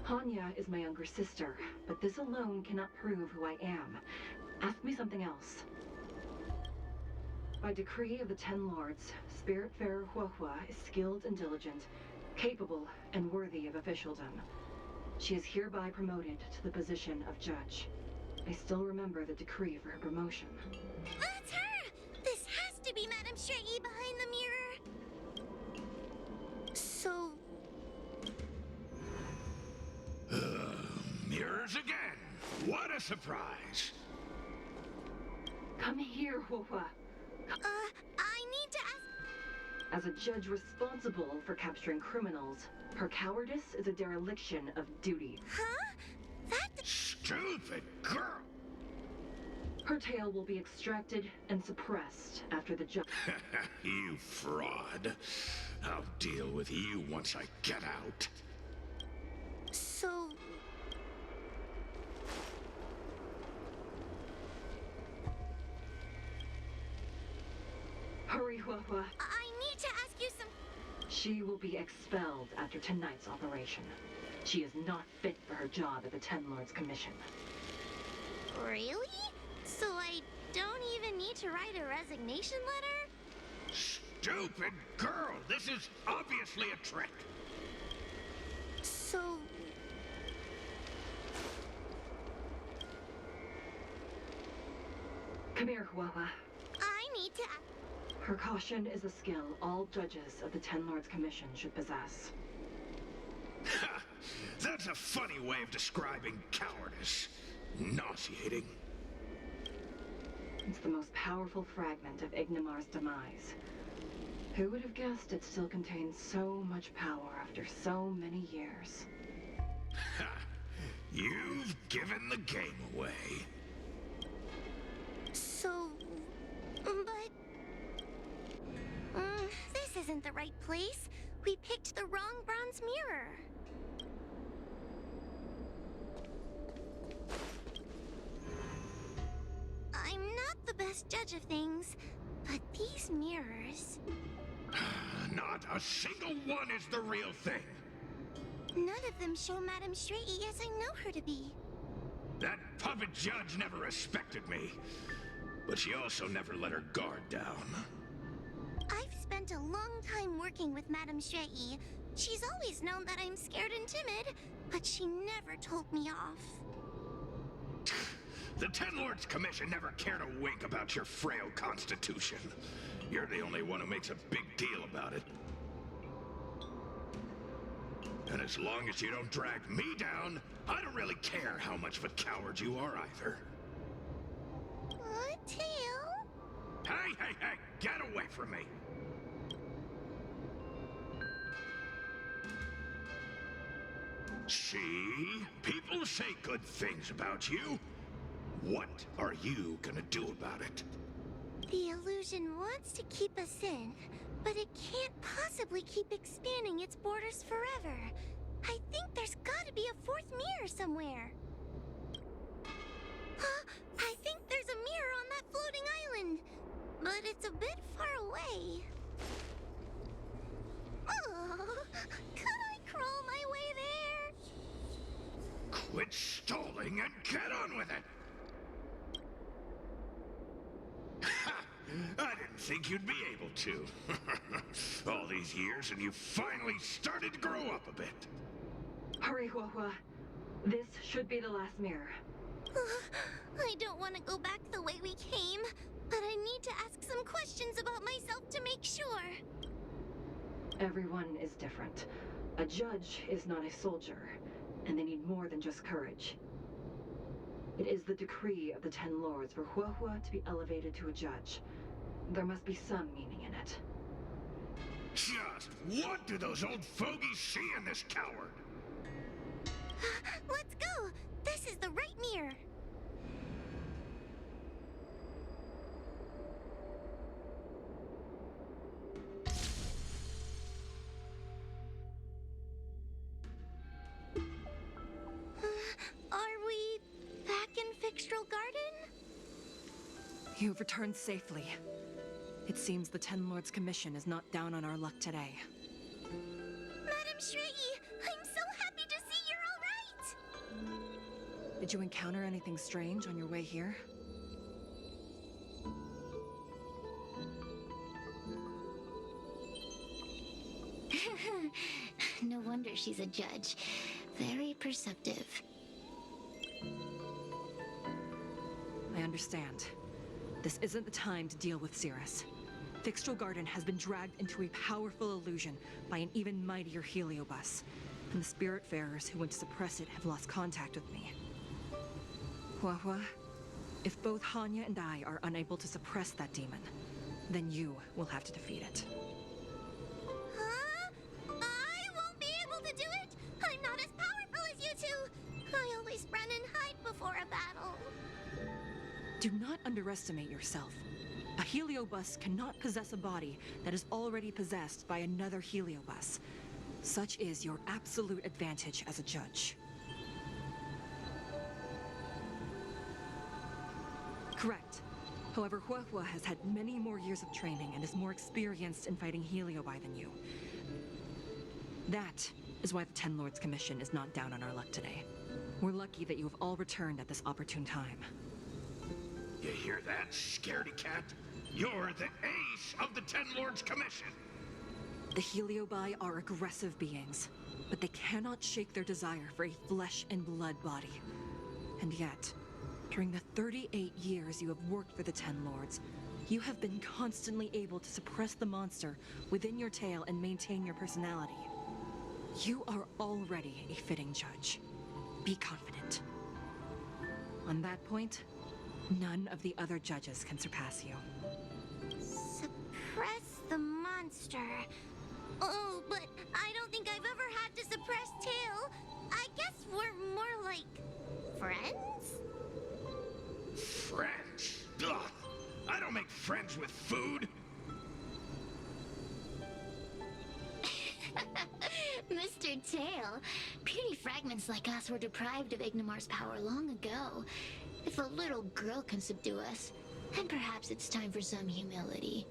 Hanya is my younger sister, but this alone cannot prove who I am. Ask me something else. By decree of the Ten Lords, Spiritfarer Huohua is skilled and diligent, capable and worthy of officialdom. She is hereby promoted to the position of judge. I still remember the decree for her promotion. That's her! This has to be Madame Shrey behind the mirror. So... Mirrors again! What a surprise! Come here, Huohua. I need to ask... As a judge responsible for capturing criminals, her cowardice is a dereliction of duty. Huh? That... Stupid girl! Her tail will be extracted and suppressed after the judge... You fraud. I'll deal with you once I get out. So... Hurry, Huohua. I need to ask you some... She will be expelled after tonight's operation. She is not fit for her job at the Ten Lords Commission. Really? So I don't even need to write a resignation letter? Stupid girl! This is obviously a trick! So... Come here, Huohua. I need to... Her caution is a skill all judges of the Ten Lords Commission should possess. Ha! That's a funny way of describing cowardice. Nauseating. It's the most powerful fragment of Ignimar's demise. Who would have guessed it still contains so much power after so many years? Ha! You've given the game away. So... But... this isn't the right place. We picked the wrong bronze mirror. I'm not the best judge of things, but these mirrors... Not a single one is the real thing. None of them show Madame Shrey as I know her to be. That puppet judge never respected me. But she also never let her guard down. I've spent a long time working with Madame Shrey. She's always known that I'm scared and timid, but she never told me off. The Ten Lords Commission never cared a wink about your frail constitution. You're the only one who makes a big deal about it. And as long as you don't drag me down, I don't really care how much of a coward you are either. Tail? Hey! Get away from me! See? People say good things about you. What are you gonna do about it? The illusion wants to keep us in, but it can't possibly keep expanding its borders forever. I think there's gotta be a fourth mirror somewhere. I think there's a mirror on that floating island, but it's a bit far away. Oh, could I crawl my way there? Quit stalling and get on with it! Ha! I didn't think you'd be able to. All these years and you finally started to grow up a bit. Hurry, Huohua. This should be the last mirror. I don't want to go back the way we came, but I need to ask some questions about myself to make sure. Everyone is different. A judge is not a soldier, and they need more than just courage. It is the decree of the Ten Lords for Huohua to be elevated to a judge. There must be some meaning in it. Just what do those old fogies see in this coward? Let's go! This is the right mirror. Are we back in Fixtral Garden? You've returned safely. It seems the Ten Lords Commission is not down on our luck today. Madame Shrey, I'm so happy to see you're all Did you encounter anything strange on your way here? No wonder she's a judge. Very perceptive. I understand. This isn't the time to deal with Cirrus. Fixtral Garden has been dragged into a powerful illusion by an even mightier heliobus, and the Spiritfarers who went to suppress it have lost contact with me. Huahua, if both Hanya and I are unable to suppress that demon, then you will have to defeat it. Huh? I won't be able to do it! I'm not as powerful as you two! I always run and hide before a battle. Do not underestimate yourself. A heliobus cannot possess a body that is already possessed by another heliobus. Such is your absolute advantage as a judge. Correct. However, Huahua has had many more years of training and is more experienced in fighting heliobi than you. That is why the Ten Lords Commission is not down on our luck today. We're lucky that you have all returned at this opportune time. You hear that, scaredy cat? You're the ace of the Ten Lords Commission. The heliobi are aggressive beings, but they cannot shake their desire for a flesh and blood body. And yet, during the 38 years you have worked for the Ten Lords, you have been constantly able to suppress the monster within your tail and maintain your personality. You are already a fitting judge. Be confident. On that point, none of the other judges can surpass you. Suppress the monster. Oh, but I don't think I've ever had to suppress Tail. I guess we're more like friends? Friends? Ugh. I don't make friends with food. Mr. Tail, puny fragments like us were deprived of Ignimar's power long ago. If a little girl can subdue us, then perhaps it's time for some humility.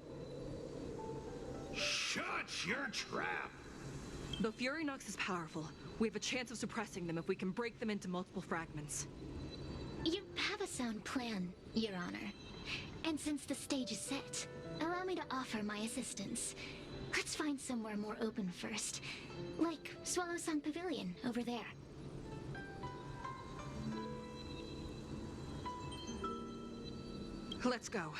Shut your trap! Though Furynox is powerful, we have a chance of suppressing them if we can break them into multiple fragments. You have a sound plan, Your Honor. And since the stage is set, allow me to offer my assistance. Let's find somewhere more open first. Like Swallow Song Pavilion, over there. Let's go.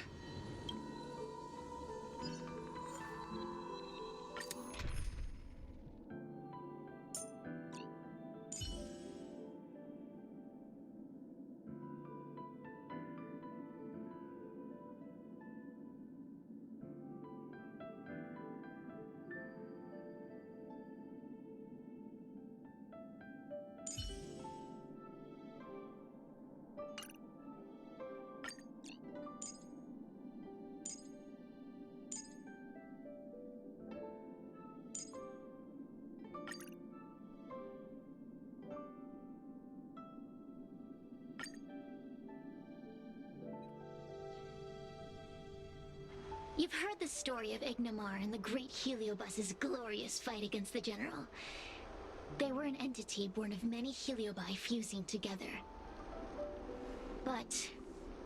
You've heard the story of Ignimar and the great Heliobus's glorious fight against the General. They were an entity born of many Heliobi fusing together. But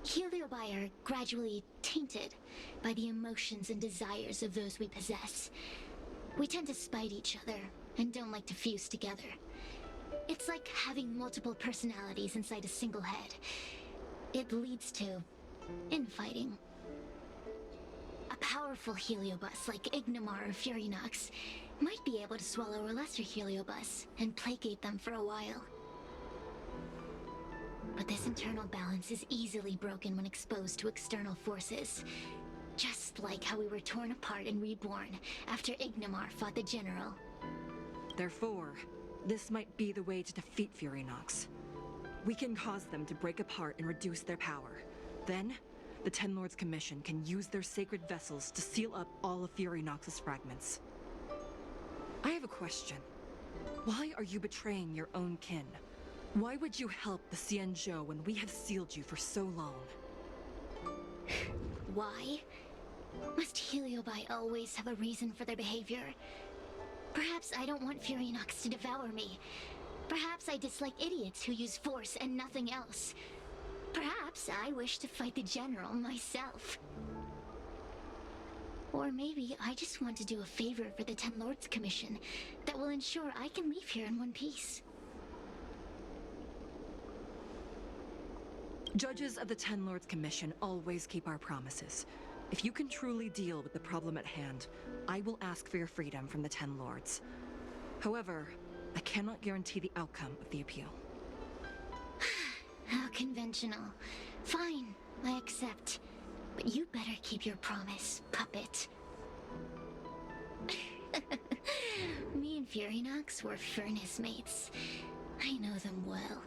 Heliobi are gradually tainted by the emotions and desires of those we possess. We tend to spite each other and don't like to fuse together. It's like having multiple personalities inside a single head. It leads to infighting. A powerful Heliobus like Ignimar or Furynox might be able to swallow a lesser Heliobus and placate them for a while. But this internal balance is easily broken when exposed to external forces. Just like how we were torn apart and reborn after Ignimar fought the General. Therefore, this might be the way to defeat Furynox. We can cause them to break apart and reduce their power. Then, the Ten Lords Commission can use their sacred vessels to seal up all of Furynox's fragments. I have a question. Why are you betraying your own kin? Why would you help the Xianzhou when we have sealed you for so long? Why? Must Heliobi always have a reason for their behavior? Perhaps I don't want Furynox to devour me. Perhaps I dislike idiots who use force and nothing else. Perhaps I wish to fight the General myself. Or maybe I just want to do a favor for the Ten Lords Commission that will ensure I can leave here in one piece. Judges of the Ten Lords Commission always keep our promises. If you can truly deal with the problem at hand, I will ask for your freedom from the Ten Lords. However, I cannot guarantee the outcome of the appeal. How conventional. Fine, I accept. But you better keep your promise, puppet. Me and Furynox were furnace mates. I know them well.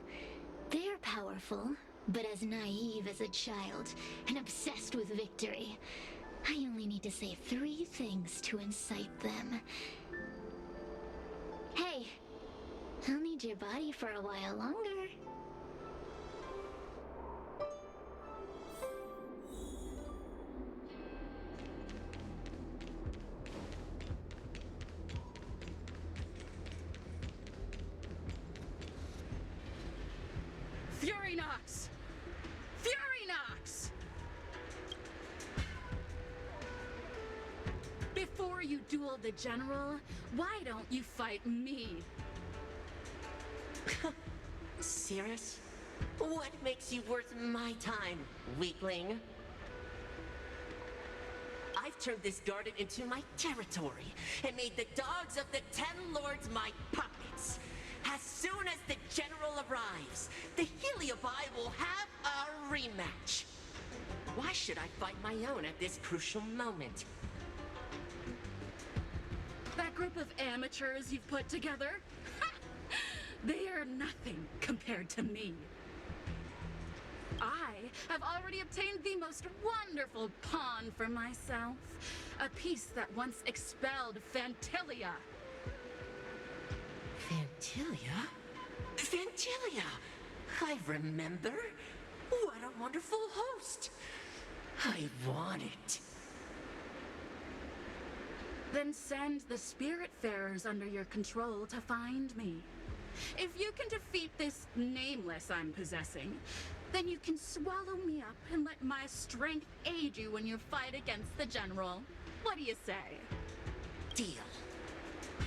They're powerful, but as naive as a child, and obsessed with victory. I only need to say 3 things to incite them. Hey, I'll need your body for a while longer. Furynox! Furynox! Before you duel the General, why don't you fight me? Serious? What makes you worth my time, weakling? I've turned this garden into my territory and made the dogs of the Ten Lords my puppets. As soon as the General arrives, the Heliobi will have a rematch. Why should I fight my own at this crucial moment? That group of amateurs you've put together? They are nothing compared to me. I have already obtained the most wonderful pawn for myself. A piece that once expelled Fantilia. Fantilia? Fantilia! I remember. What a wonderful host. I want it. Then send the Spiritfarers under your control to find me. If you can defeat this nameless I'm possessing, then you can swallow me up and let my strength aid you when you fight against the General. What do you say? Deal.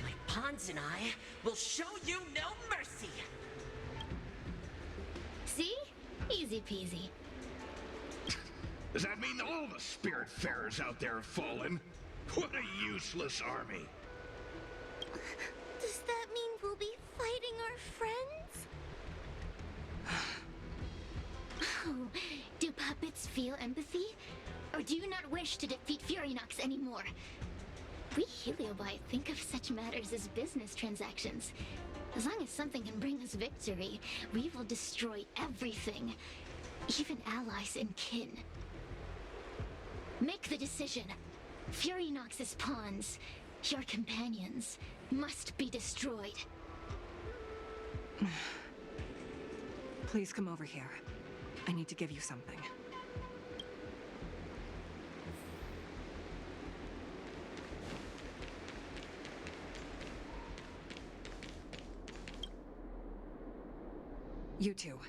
My pawns and I will show you no mercy. See? Easy peasy. Does that mean all the Spiritfarers out there have fallen? What a useless army. Does that mean we'll be fighting our friends? Oh, do puppets feel empathy? Or do you not wish to defeat Furynox anymore? We Heliobi think of such matters as business transactions. As long as something can bring us victory, we will destroy everything. Even allies and kin. Make the decision. Furynox's pawns, your companions, must be destroyed. Please come over here. I need to give you something. You two,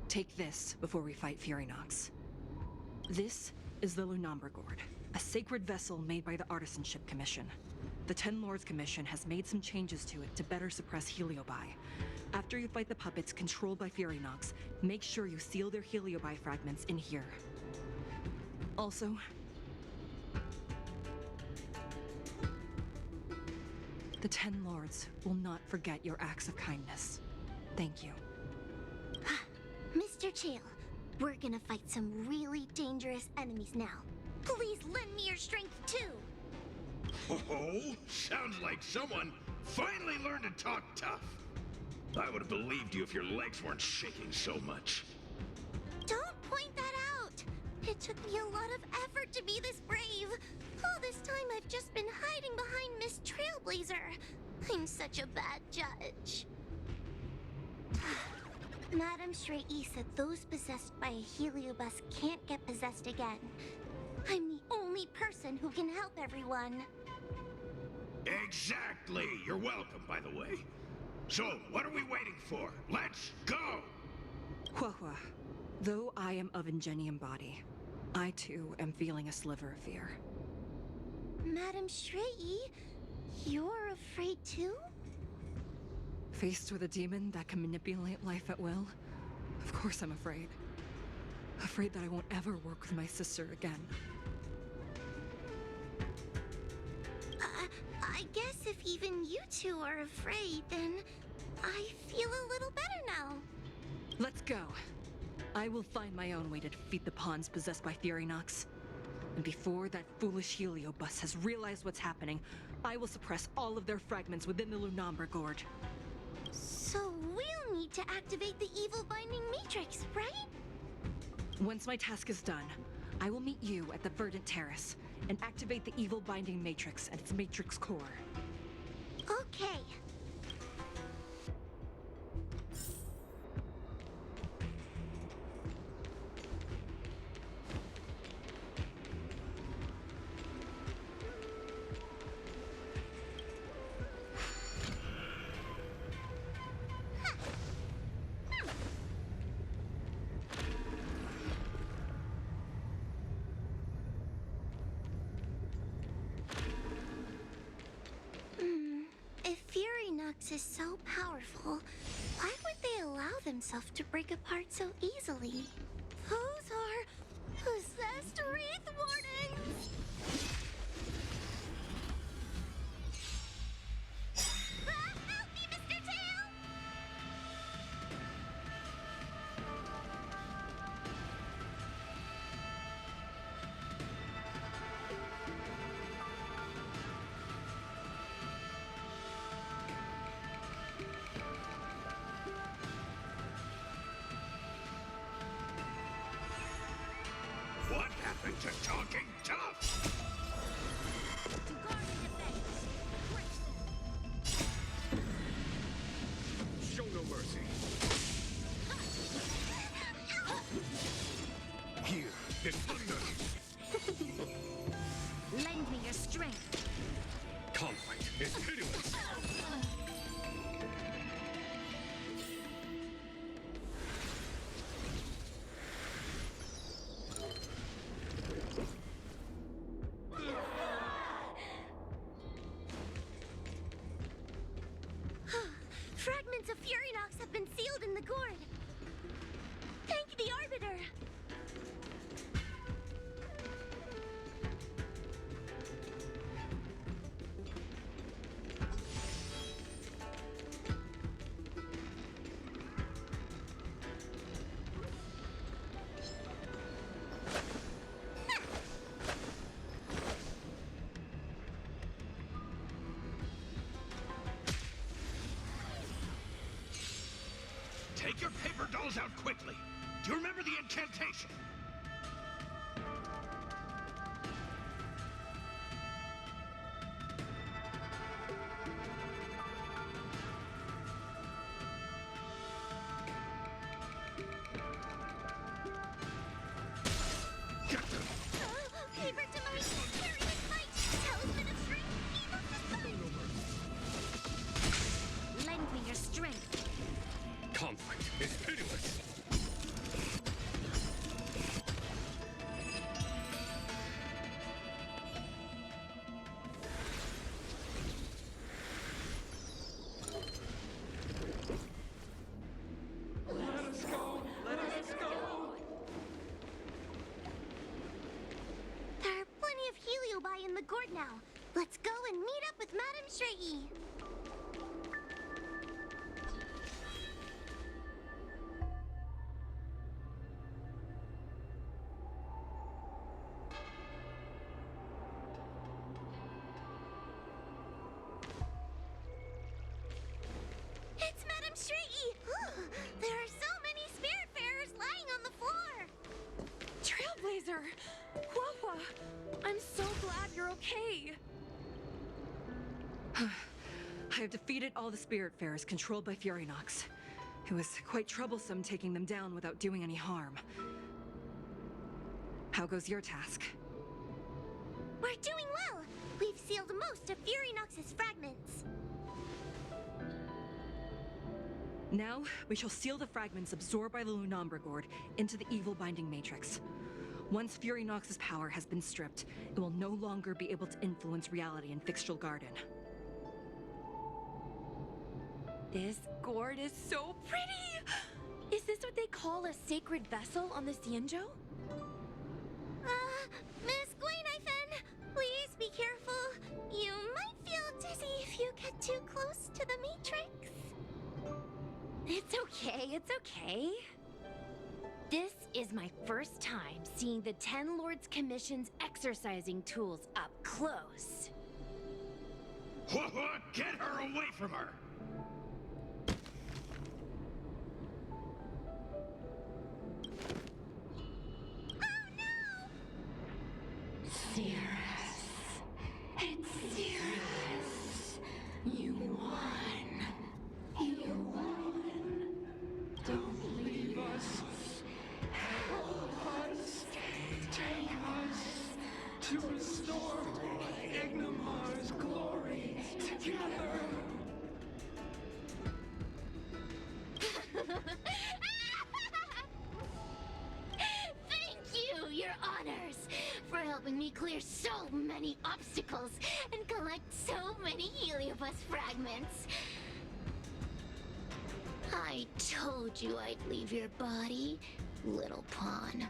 take this before we fight Furynox. This is the Lunomber Gourd, a sacred vessel made by the Artisanship Commission. The Ten Lords Commission has made some changes to it to better suppress Heliobi. After you fight the puppets controlled by Furynox, make sure you seal their Heliobi fragments in here. Also, the Ten Lords will not forget your acts of kindness. Thank you. Mr. Chael, we're gonna fight some really dangerous enemies now. Please lend me your strength too. Oh, sounds like someone finally learned to talk tough. I would have believed you if your legs weren't shaking so much. Don't point that out! It took me a lot of effort to be this brave. All this time I've just been hiding behind Miss Trailblazer. I'm such a bad judge. Madame Shrey said those possessed by a Heliobus can't get possessed again. I'm the only person who can help everyone. Exactly! You're welcome, by the way. So, what are we waiting for? Let's go! Huahua, though I am of Ingenium body, I too am feeling a sliver of fear. Madam Shrei, you're afraid too? Faced with a demon that can manipulate life at will, of course I'm afraid. Afraid that I won't ever work with my sister again. I guess if even you two are afraid, then I feel a little better now. Let's go. I will find my own way to defeat the pawns possessed by Furynox. And before that foolish Heliobus has realized what's happening, I will suppress all of their fragments within the Lunombra Gorge. So we'll need to activate the evil binding matrix, right? Once my task is done, I will meet you at the Verdant Terrace and activate the evil binding matrix at its matrix core. Okay. If Furynox is so powerful, why would they allow themselves to break apart so easily? Those are possessed wraith wardens! Ah, help me, Mr. Tail! What happened to talking tough? Show no mercy. Here, this thunder. Lend me your strength. Conflict is pitiless. Fragments of Furynox have been sealed in the gourd. Thank the Arbiter. Take your paper dolls out quickly. Do you remember the incantation? Get them! Paper to my Furious Might! Talisman of Strength! Evil Society! Lend me your strength. Conflict is pitiless. There are plenty of Heliobi in the gourd now. Let's go and meet up with Madam Shrei. It's Madam Shrei! There are so many Spiritfarers lying on the floor! Trailblazer! Huahua! I'm so glad you're okay! I have defeated all the Spiritfarers controlled by Furynox. It was quite troublesome taking them down without doing any harm. How goes your task? We're doing well! We've sealed most of Furynox's fragments. Now, we shall seal the fragments absorbed by the Lunombra Gourd into the evil binding matrix. Once Fury Nox's power has been stripped, it will no longer be able to influence reality in Fixtral Garden. This gourd is so pretty! Is this what they call a sacred vessel on the Xianzhou? Miss Gwainifin, please be careful. You might feel dizzy if you get too close to the Matrix. It's okay, it's okay. This is my first time seeing the Ten Lords Commission's exercising tools up close. What? Get her away from her! To restore Ignimar's glory together. Thank you, Your Honors, for helping me clear so many obstacles and collect so many Heliobus fragments. I told you I'd leave your body, little pawn.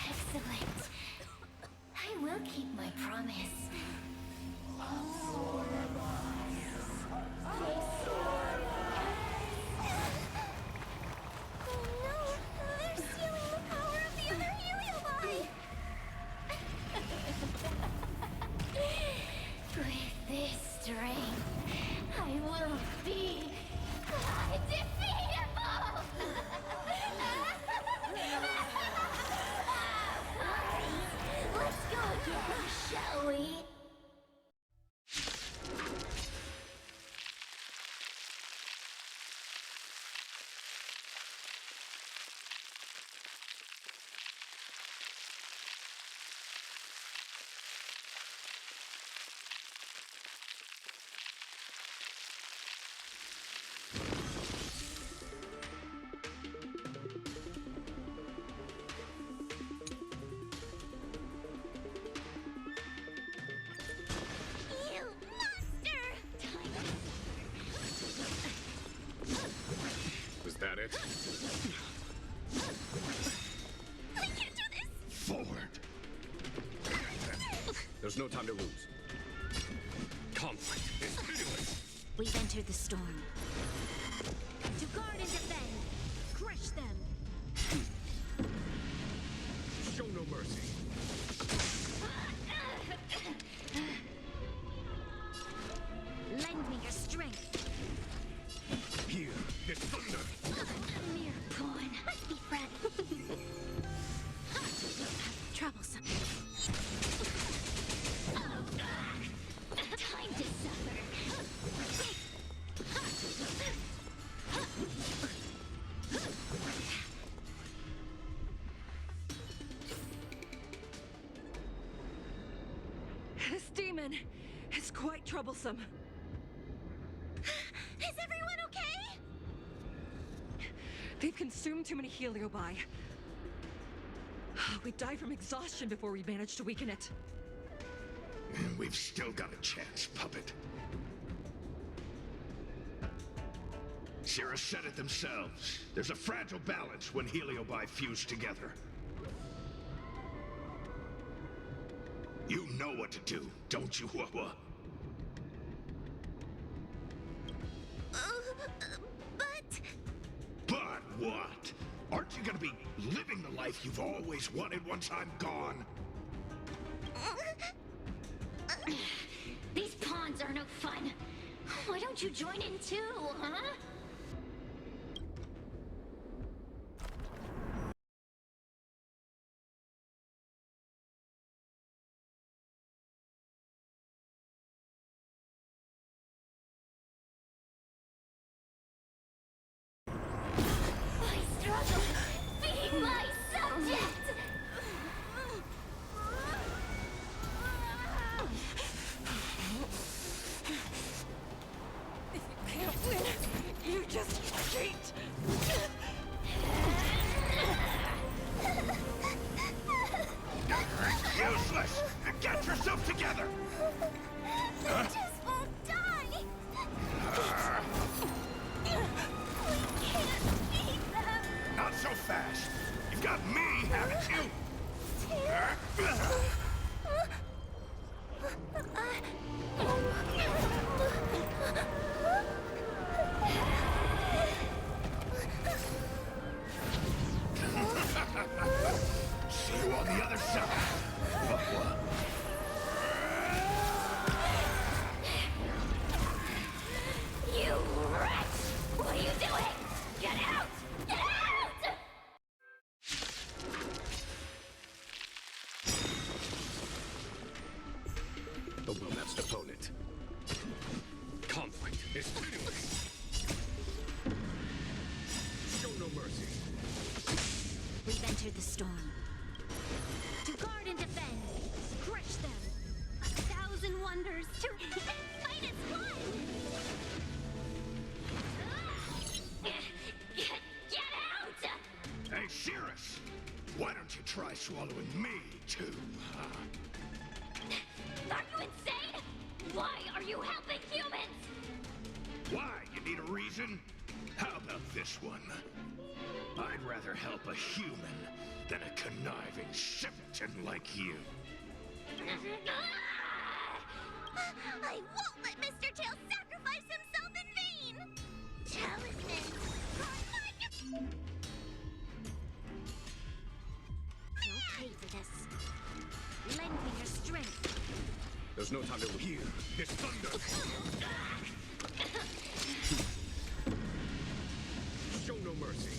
Excellent. I will keep my promise. Oh no, they're stealing the power of the other Heliobi! With this strength, I will be undefeatable! Let's go again, shall we? You monster! Was that it? I can't do this! Forward! There's no time to lose. Conflict is pitiless. We've entered the storm. To guard and defend! Crush them! Show no mercy. Lend me your strength! Here, this thunder. Mere pawn. Must be friendly. Troublesome. Time to suffer. This demon is quite troublesome. Is everyone okay? They've consumed too many Heliobi. We'd die from exhaustion before we managed to weaken it. We've still got a chance, puppet. Sierra said it themselves. There's a fragile balance when Heliobi fuse together. You know what to do, don't you, Huahua? But... But what? Aren't you gonna be living the life you've always wanted once I'm gone? These pawns are no fun. Why don't you join in too, huh? My struggle! Be my subject! got me, haven't you? See you on the other side. You wretch! What are you doing? Get out! Get out! The well-matched opponent. Conflict is pitiless. Show no mercy. We've entered the storm. To guard and defend, crush them. 1,000 wonders to fight as one! Get out! Hey, Cirrus! Why don't you try swallowing me, too, huh? Are you insane? Why are you helping humans? Why? You need a reason? How about this one? I'd rather help a human than a conniving simpleton like you. I won't let Mr. Tail sacrifice himself in vain! Talisman! You'll pay for this. Lend me your strength. There's no time to hear this thunder. Show no mercy.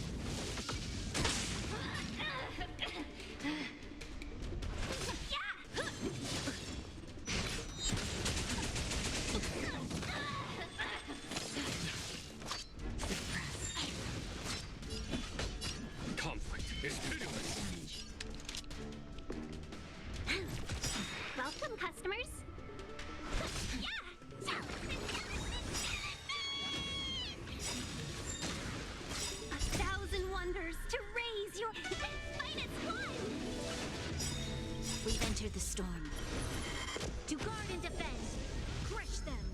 Conflict is pitiless. Welcome, customers. Yeah! Talisman, talisman, 1,000 wonders to raise your fight as one! We've entered the storm. To guard and defend, crush them.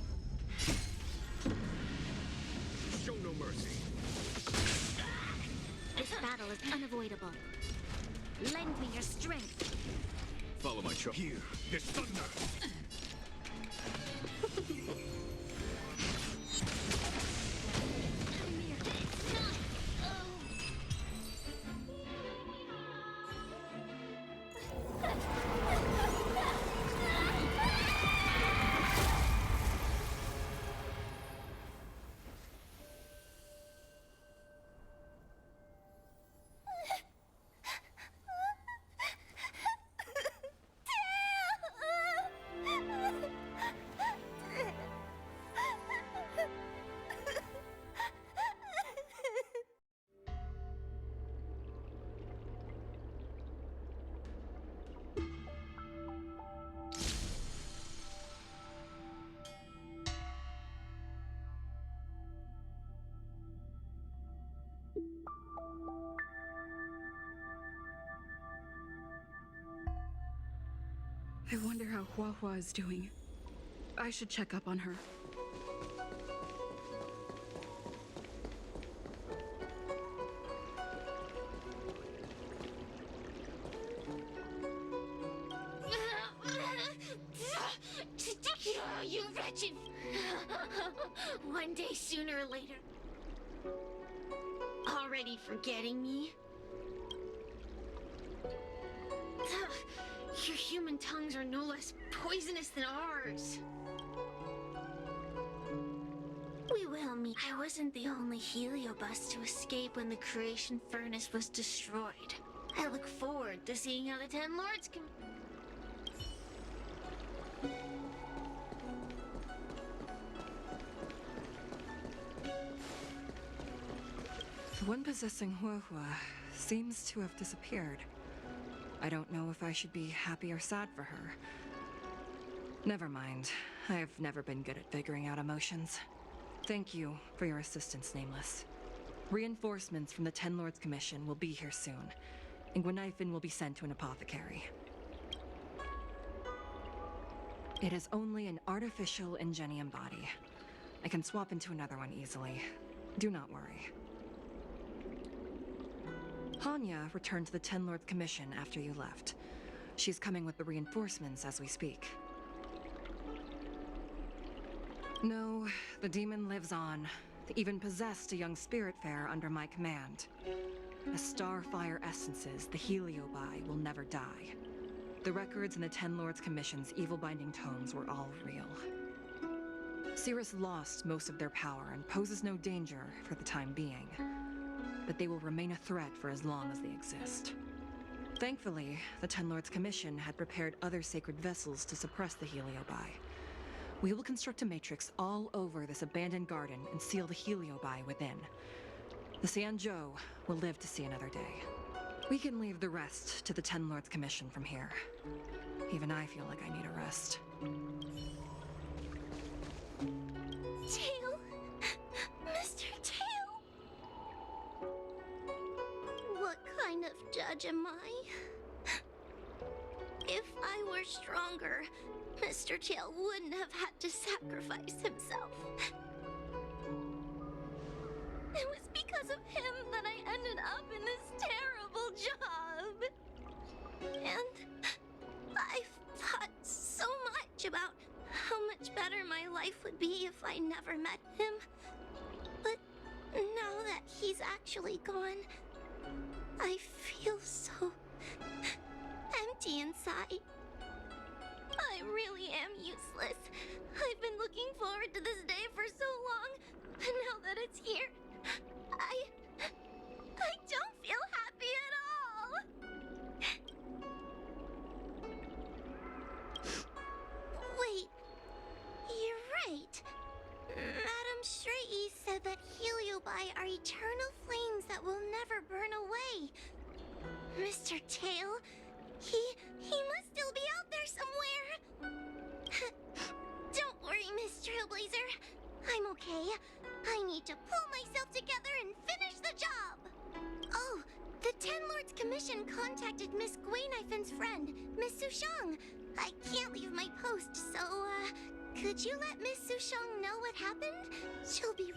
Show no mercy. This battle is unavoidable. Lend me your strength. Follow my choice. Hear this thunder. I wonder how Huahua is doing. I should check up on her. You wretched... One day sooner or later. Already forgetting me? Your human tongues are no less poisonous than ours. We will meet. I wasn't the only heliobus to escape when the creation furnace was destroyed. I look forward to seeing how the Ten Lords can... The one possessing Huahua seems to have disappeared. I don't know if I should be happy or sad for her. Never mind. I've never been good at figuring out emotions. Thank you for your assistance, Nameless. Reinforcements from the Ten Lords Commission will be here soon, and Gwenifin will be sent to an apothecary. It is only an artificial Ingenium body. I can swap into another one easily. Do not worry. Hanya returned to the Ten Lords Commission after you left. She's coming with the reinforcements as we speak. No, the demon lives on. They even possessed a young Spiritfarer under my command. As starfire essences, the Heliobi will never die. The records in the Ten Lords Commission's evil-binding tomes were all real. Cirrus lost most of their power and poses no danger for the time being. But they will remain a threat for as long as they exist. Thankfully, the Ten Lords Commission had prepared other sacred vessels to suppress the Heliobi. We will construct a matrix all over this abandoned garden and seal the Heliobi within. The Xianzhou will live to see another day. We can leave the rest to the Ten Lords Commission from here. Even I feel like I need a rest. Tail! Mr. Tail! What kind of judge am I? If I were stronger, Mr. Tail wouldn't have had to sacrifice himself. It was because of him that I ended up in this terrible job. And I've thought so much about how much better my life would be if I never met him. But now that he's actually gone, I feel so empty inside. I really am useless. I've been looking forward to this day for so long, and now that it's here, I don't feel happy at all. Wait, you're right. Madame Shrei said that Heliobi are eternal flames that will never burn away. Mr. Tail, he must still be out there somewhere. Don't worry, Miss Trailblazer. I'm okay. I need to pull myself together and finish the job. Oh, the Ten Lords Commission contacted Miss Guinifen's friend, Miss Sushang. I can't leave my post, so, could you let Miss Sushang know what happened? She'll be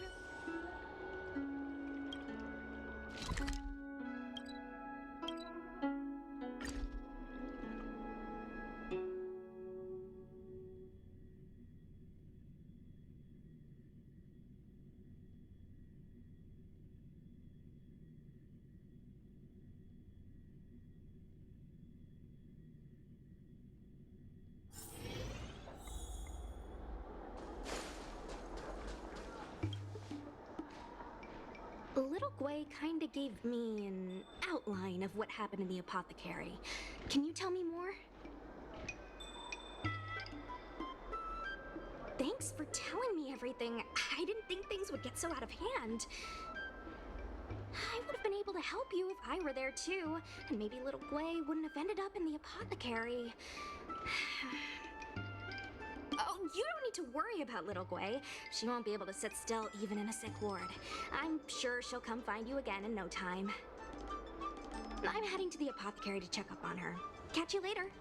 Little Gwei kinda gave me an outline of what happened in the apothecary. Can you tell me more? Thanks for telling me everything. I didn't think things would get so out of hand. I would have been able to help you if I were there too, and maybe little Gwei wouldn't have ended up in the apothecary. Oh, you don't need to worry about little Gwei. She won't be able to sit still even in a sick ward. I'm sure she'll come find you again in no time. I'm heading to the apothecary to check up on her. Catch you later.